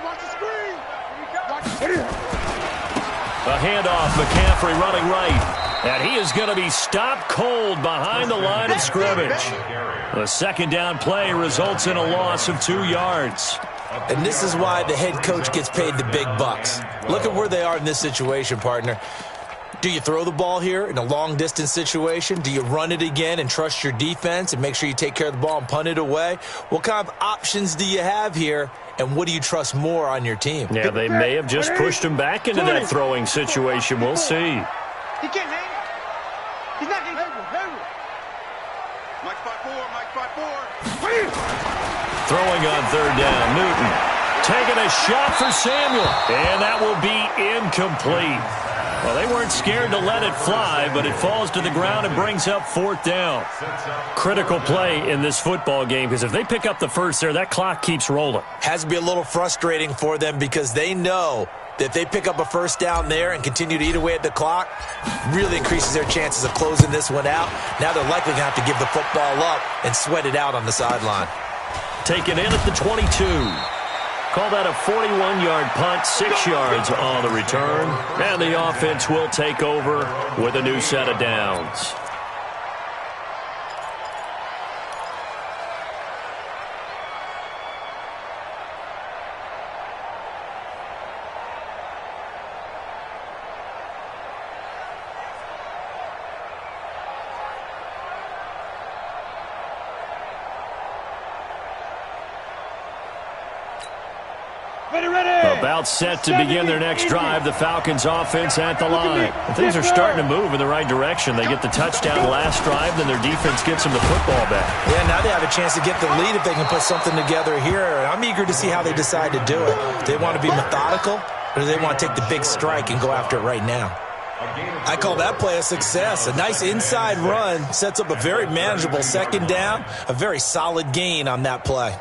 A handoff, McCaffrey running right. And he is going to be stopped cold behind the line of scrimmage. The 2nd down play results in a loss of 2 yards. And this is why the head coach gets paid the big bucks. Look at where they are in this situation, partner. Do you throw the ball here in a long-distance situation? Do you run it again and trust your defense and make sure you take care of the ball and punt it away? What kind of options do you have here, and what do you trust more on your team? Yeah, they may have just pushed him back into that throwing situation. We'll see. He can't hang. He's not hanging. Mike 5-4. Throwing on 3rd down, Newton. Taking a shot for Samuel. And that will be incomplete. Well, they weren't scared to let it fly, but it falls to the ground and brings up 4th down. Critical play in this football game, because if they pick up the 1st there, that clock keeps rolling. Has to be a little frustrating for them because they know If they pick up a first down there and continue to eat away at the clock, really increases their chances of closing this one out. Now they're likely going to have to give the football up and sweat it out on the sideline. Taken in at the 22. Call that a 41-yard punt, 6 yards on the return. And the offense will take over with a new set of downs. About set to begin their next drive, the Falcons offense at the line. Things are starting to move in the right direction. They get the touchdown last drive, then their defense gets them the football back. Yeah, now they have a chance to get the lead if they can put something together here. I'm eager to see how they decide to do it. Do they want to be methodical, or do they want to take the big strike and go after it right now? I call that play a success. A nice inside run sets up a very manageable second down, a very solid gain on that play.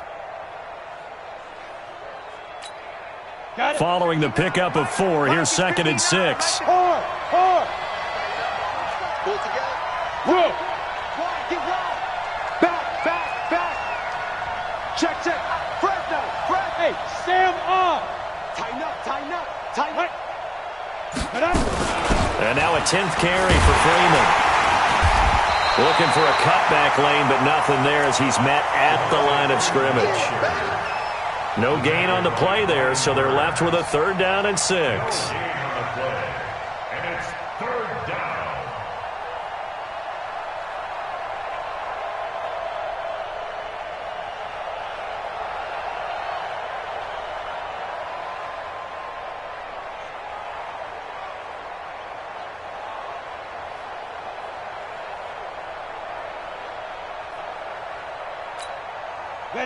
Following the pickup of 4, here's 2nd and 6. Hard. Pull together. Whoa. Get wide. Back. Check. Fresno. Hey, Sam off. Tighten up. And now a 10th carry for Freeman. Looking for a cutback lane, but nothing there as he's met at the line of scrimmage. No gain on the play there, so they're left with a 3rd down and 6. And it's 3rd down.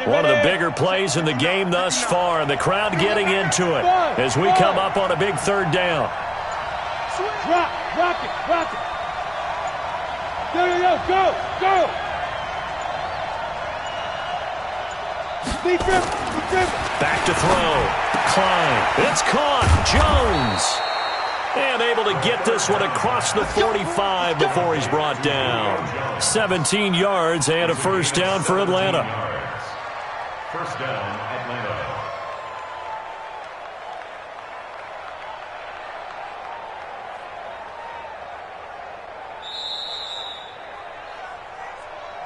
One of the bigger plays in the game thus far, and the crowd getting into it as we come up on a big 3rd down. Rock it. Go. Back to throw. Klein. It's caught. Jones. And able to get this one across the 45 before he's brought down. 17 yards and a 1st down for Atlanta. 1st down, Atlanta.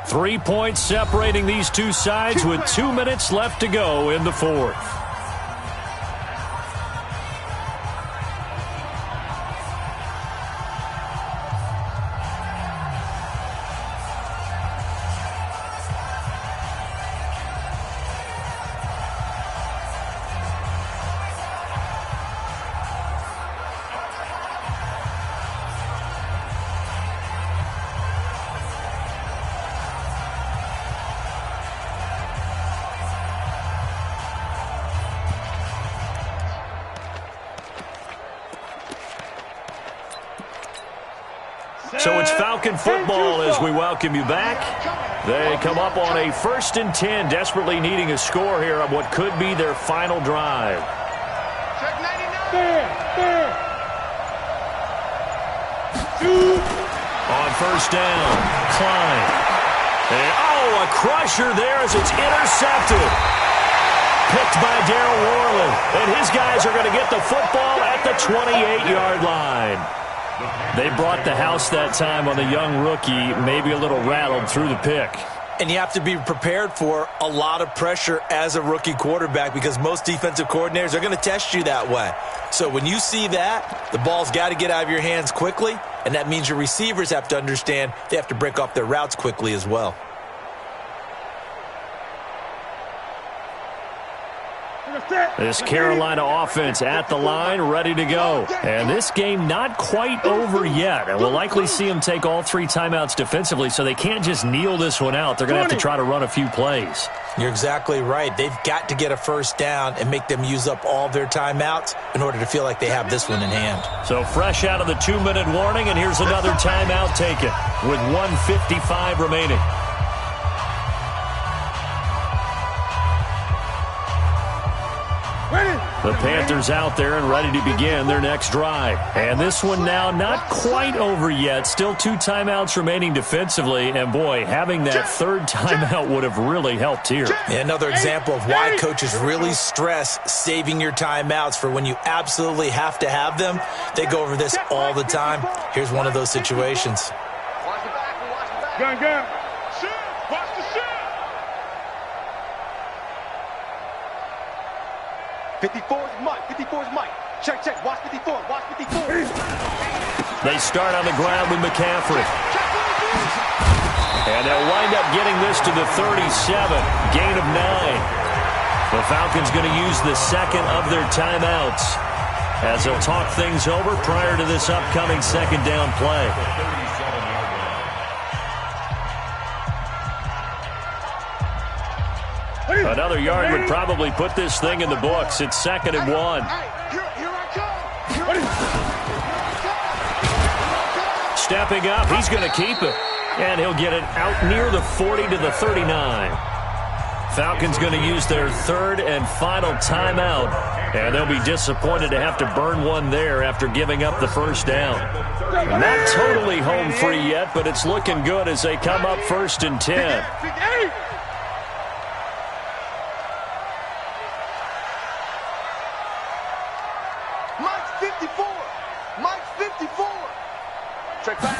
Three points separating these two sides with 2 minutes left to go in the 4th. So it's Falcon football as we welcome you back. They come up on a 1st and 10, desperately needing a score here on what could be their final drive. On 1st down, Klein. And, a crusher there as it's intercepted. Picked by Darryl Worley. And his guys are going to get the football at the 28-yard line. They brought the house that time on the young rookie, maybe a little rattled through the pick. And you have to be prepared for a lot of pressure as a rookie quarterback because most defensive coordinators are going to test you that way. So when you see that, the ball's got to get out of your hands quickly, and that means your receivers have to understand they have to break off their routes quickly as well. This Carolina offense at the line, ready to go. And this game not quite over yet. And we'll likely see them take all 3 timeouts defensively, so they can't just kneel this one out. They're going to have to try to run a few plays. You're exactly right. They've got to get a 1st down and make them use up all their timeouts in order to feel like they have this one in hand. So fresh out of the 2-minute warning, and here's another timeout taken with 1:55 remaining. The Panthers out there and ready to begin their next drive. And this one now not quite over yet. Still 2 timeouts remaining defensively. And, boy, having that third timeout would have really helped here. Yeah, another example of why coaches really stress saving your timeouts for when you absolutely have to have them. They go over this all the time. Here's one of those situations. Gun, gun. Shoot. Watch the shoot. 54 is Mike. 54 is Mike. Check, check. Watch 54. Watch 54. They start on the ground with McCaffrey. And they'll wind up getting this to the 37. Gain of 9. The Falcons going to use the second of their timeouts as they'll talk things over prior to this upcoming second down play. Another yard would probably put this thing in the books. It's 2nd and 1. Stepping up, he's going to keep it. And he'll get it out near the 40 to the 39. Falcons going to use their third and final timeout. And they'll be disappointed to have to burn one there after giving up the first down. Not totally home free yet, but it's looking good as they come up 1st and 10. Mike's 54. Mike's 54. Check back.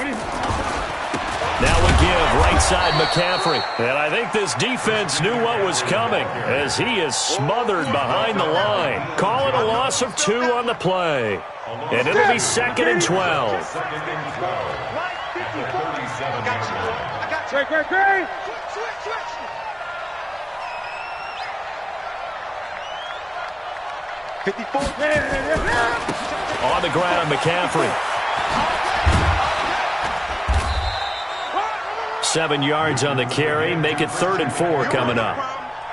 Now we give right side McCaffrey. And I think this defense knew what was coming as he is smothered behind the line. Call it a loss of 2 on the play. And it'll be 2nd and 12. Mike 54. I got you. I got you. Great, great. Switch. On the ground, McCaffrey. 7 yards on the carry. Make it 3rd and 4 coming up.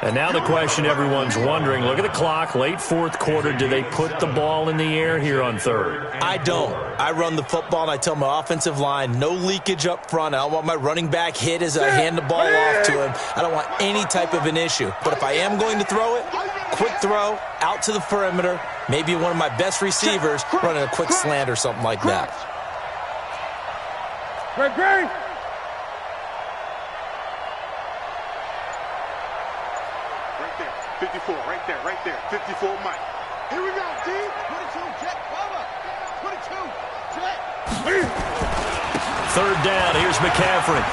And now the question everyone's wondering, look at the clock, late 4th quarter. Do they put the ball in the air here on 3rd? I don't. I run the football, and I tell my offensive line, no leakage up front. I don't want my running back hit as I hand the ball off to him. I don't want any type of an issue. But if I am going to throw it, quick throw, out to the perimeter, maybe one of my best receivers running a quick slant or something like that. Great. Right there. 54, Mike. Here we go, D. 22, jet, Bubba. 22, jet. 3rd down, here's McCaffrey.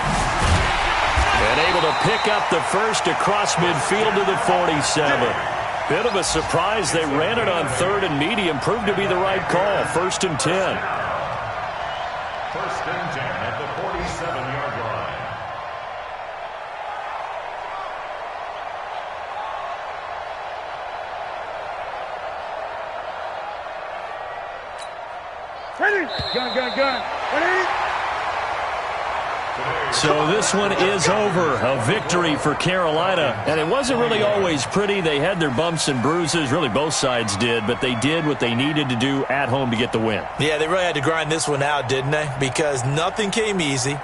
And able to pick up the first across midfield to the 47. Bit of a surprise. They ran it on 3rd and medium. Proved to be the right call. 1st and 10. 1st and 10 at the 47-yard line. Ready. Gun. Ready. So this one is over. A victory for Carolina. And it wasn't really always pretty. They had their bumps and bruises. Really, both sides did. But they did what they needed to do at home to get the win. Yeah, they really had to grind this one out, didn't they? Because nothing came easy.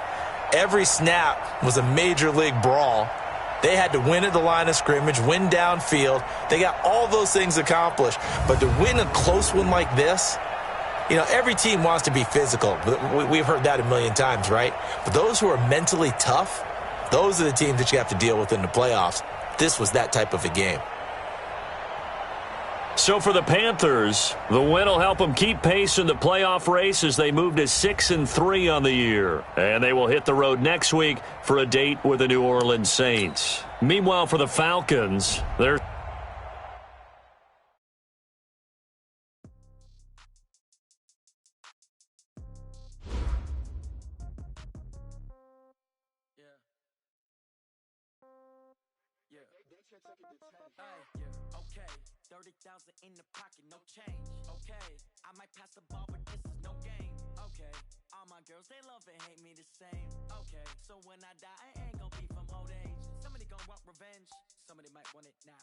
Every snap was a major league brawl. They had to win at the line of scrimmage, win downfield. They got all those things accomplished. But to win a close one like this, you know, every team wants to be physical. We've heard that a million times, right? But those who are mentally tough, those are the teams that you have to deal with in the playoffs. This was that type of a game. So for the Panthers, the win will help them keep pace in the playoff race as they move to 6-3 on the year. And they will hit the road next week for a date with the New Orleans Saints. Meanwhile, for the Falcons, they're okay, 30,000 in the pocket, no change. Okay, I might pass the ball, but this is no game. Okay, all my girls, they love and hate me the same. Okay, so when I die, I ain't gonna be from old age. Somebody gonna want revenge, somebody might want it now.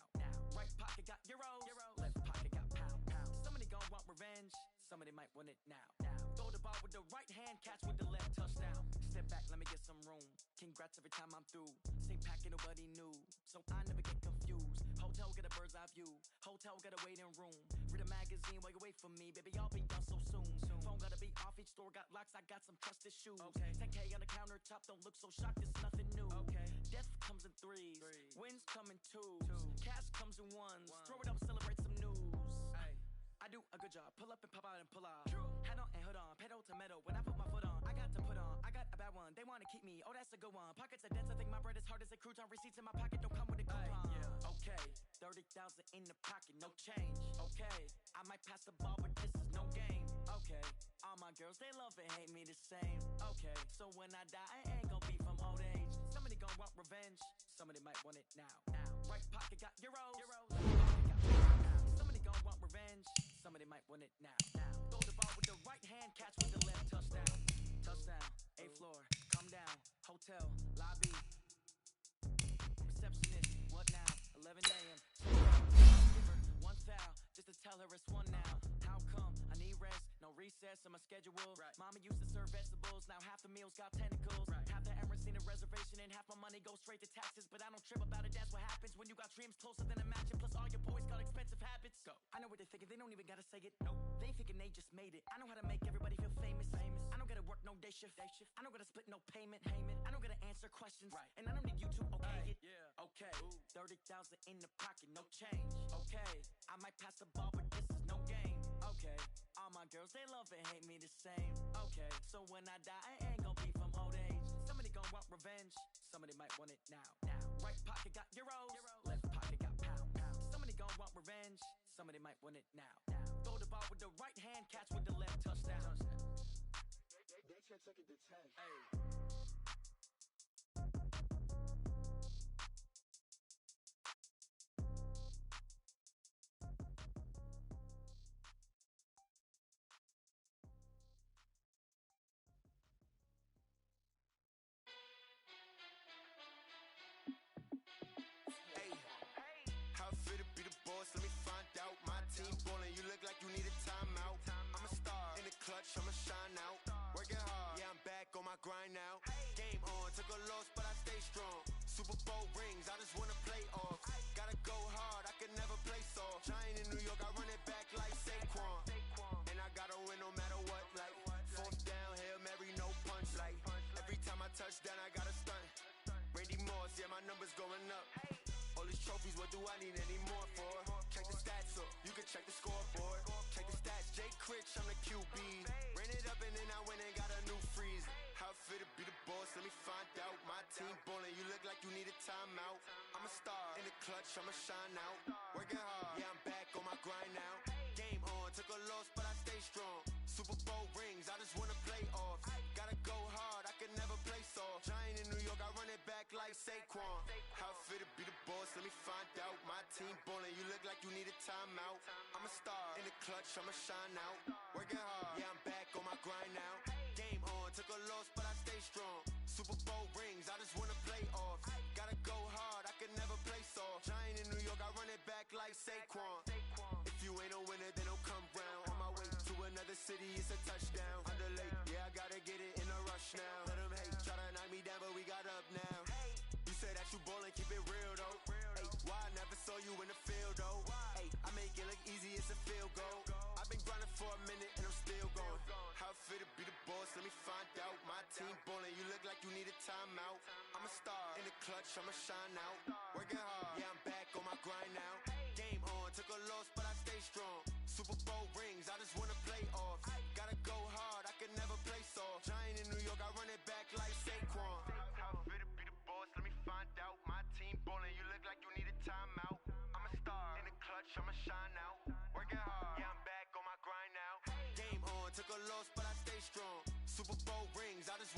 Right pocket got euros, left pocket got pound. Somebody gonna want revenge, somebody might want it now. Throw the ball with the right hand, catch with the left, touchdown. Step back, let me get some room. Congrats every time I'm through. Same packet, nobody knew, so I never get confused. Hotel get a bird's eye view. Hotel get a waiting room. Read a magazine while you wait for me, baby. I'll be done so soon. Phone gotta be off. Each store got locks. I got some trusted shoes. 10K on the countertop. Don't look so shocked. It's nothing new. Death comes in threes. Wins come in twos. Cash comes in ones. Throw it up, celebrate some news. I do a good job. Pull up and pop out and pull out. Head on and hood on. Pedal to metal. When I put my foot on, I got to put on. I got a bad one. They want to keep me. Oh, that's a good one. Pockets are dense. I think my bread is hard as a crouton. Receipts in my pocket don't come with a coupon. Okay, 30,000 in the pocket, no change. Okay, I might pass the ball, but this is no game. Okay, all my girls, they love and hate me the same. Okay, so when I die, I ain't gonna be from old age. Somebody gon' want revenge. Somebody might want it now. Right pocket got euros. Somebody gon' want revenge. Somebody might want it now. Throw the ball with the right hand, catch with the left, touchdown. Touchdown, 8th floor, come down. Hotel, lobby. Receptionist, what now? 11 a.m. Give her one foul, just to tell her it's one now. How come? I need rest, no recess in my schedule. Mama used to serve vegetables, now half the meals got tentacles. Half the Emirates need a reservation and half my money goes straight to taxes. But I don't trip about it, that's what happens when you got dreams closer than a mansion. Plus all your boys got expensive habits. I know what they're thinking, they don't even gotta say it. They thinking they just made it. I know how to make everybody feel famous. I don't gotta work no day shift. I don't gotta split no payment. I don't gotta answer questions. And I don't need you to okay it. Okay, 30,000 in the pocket, no change. Okay, I might pass the ball, but this is no game. Okay, all my girls, they love and hate me the same. Okay, so when I die, I ain't gonna be from old age. Somebody gon' want revenge. Somebody might want it now. Right pocket got euros. Left pocket got pound. Somebody gon' want revenge. Somebody might want it now. Throw the ball with the right hand, catch with the left, touchdown. They check it to 10. How fit to be the boss? Let me find out. My team ballin', you look like you need a timeout. I'm a star in the clutch, I'ma shine out. Working hard, yeah, I'm back on my grind now. Game on, took a loss, but I stay strong. Super Bowl rings, I just wanna play off. Gotta go hard, I can never play soft. Giant in New York, I run it back like Saquon. And I gotta win no matter what, like 4th down, Hail Mary, no punch. Like every time I touch down, I gotta stunt. Randy Moss, yeah, my numbers going up. All these trophies, what do I need any more for? Check the stats up, you can check the scoreboard. Check the stats, Jake Critch, I'm the QB. Ran it up and then I went and got a new freeze. How fit to be the boss, let me find out. My team ballin', you look like you need a timeout. I'm a star in the clutch, I'ma shine out. Working hard, yeah, I'm back on my grind now. Game on, took a loss, but I stay strong. Super Bowl rings, I just wanna play off. Gotta go hard, I can never play soft. Giant in New York, I run it back like Saquon. How fit to be the boss, let me find out. My team ballin', you look like you need a timeout. I'm a star in the clutch, I'ma shine out. Working hard, yeah, I'm back on my grind now. Game on, took a loss, but I stay strong. Super Bowl rings, I just wanna play off. Gotta go hard, I can never play soft. Giant in New York, I run it back like Saquon. If you ain't a winner, then don't come round. On my way to another city, it's a touchdown. Underlay, yeah, I gotta get it in a rush now. Let them hate, try to knock me down, but we got up now. You say that you ballin', keep it real though. Hey, why I never saw you in the field though? Hey, I make it look easy, it's a field goal. I've been grinding for a minute and I'm still going. How fit to be the boss, let me find out. My team ballin', you look like you need a timeout. I'm a star in the clutch, I'ma shine out. Working hard, yeah, I'm back on my grind now. Game on, took a loss, but I stay strong. Super Bowl rings, I just wanna play off. Gotta go hard, I can never play soft. Giant in New York, I run it back like Saquon. How fit to be the boss, let me find out. My team ballin', you look like you need a timeout. I'm a star in the clutch, I'ma shine out. Working hard, yeah, I'm back on my grind now. Game on, took a loss, but I stay strong. Super Bowl rings, I just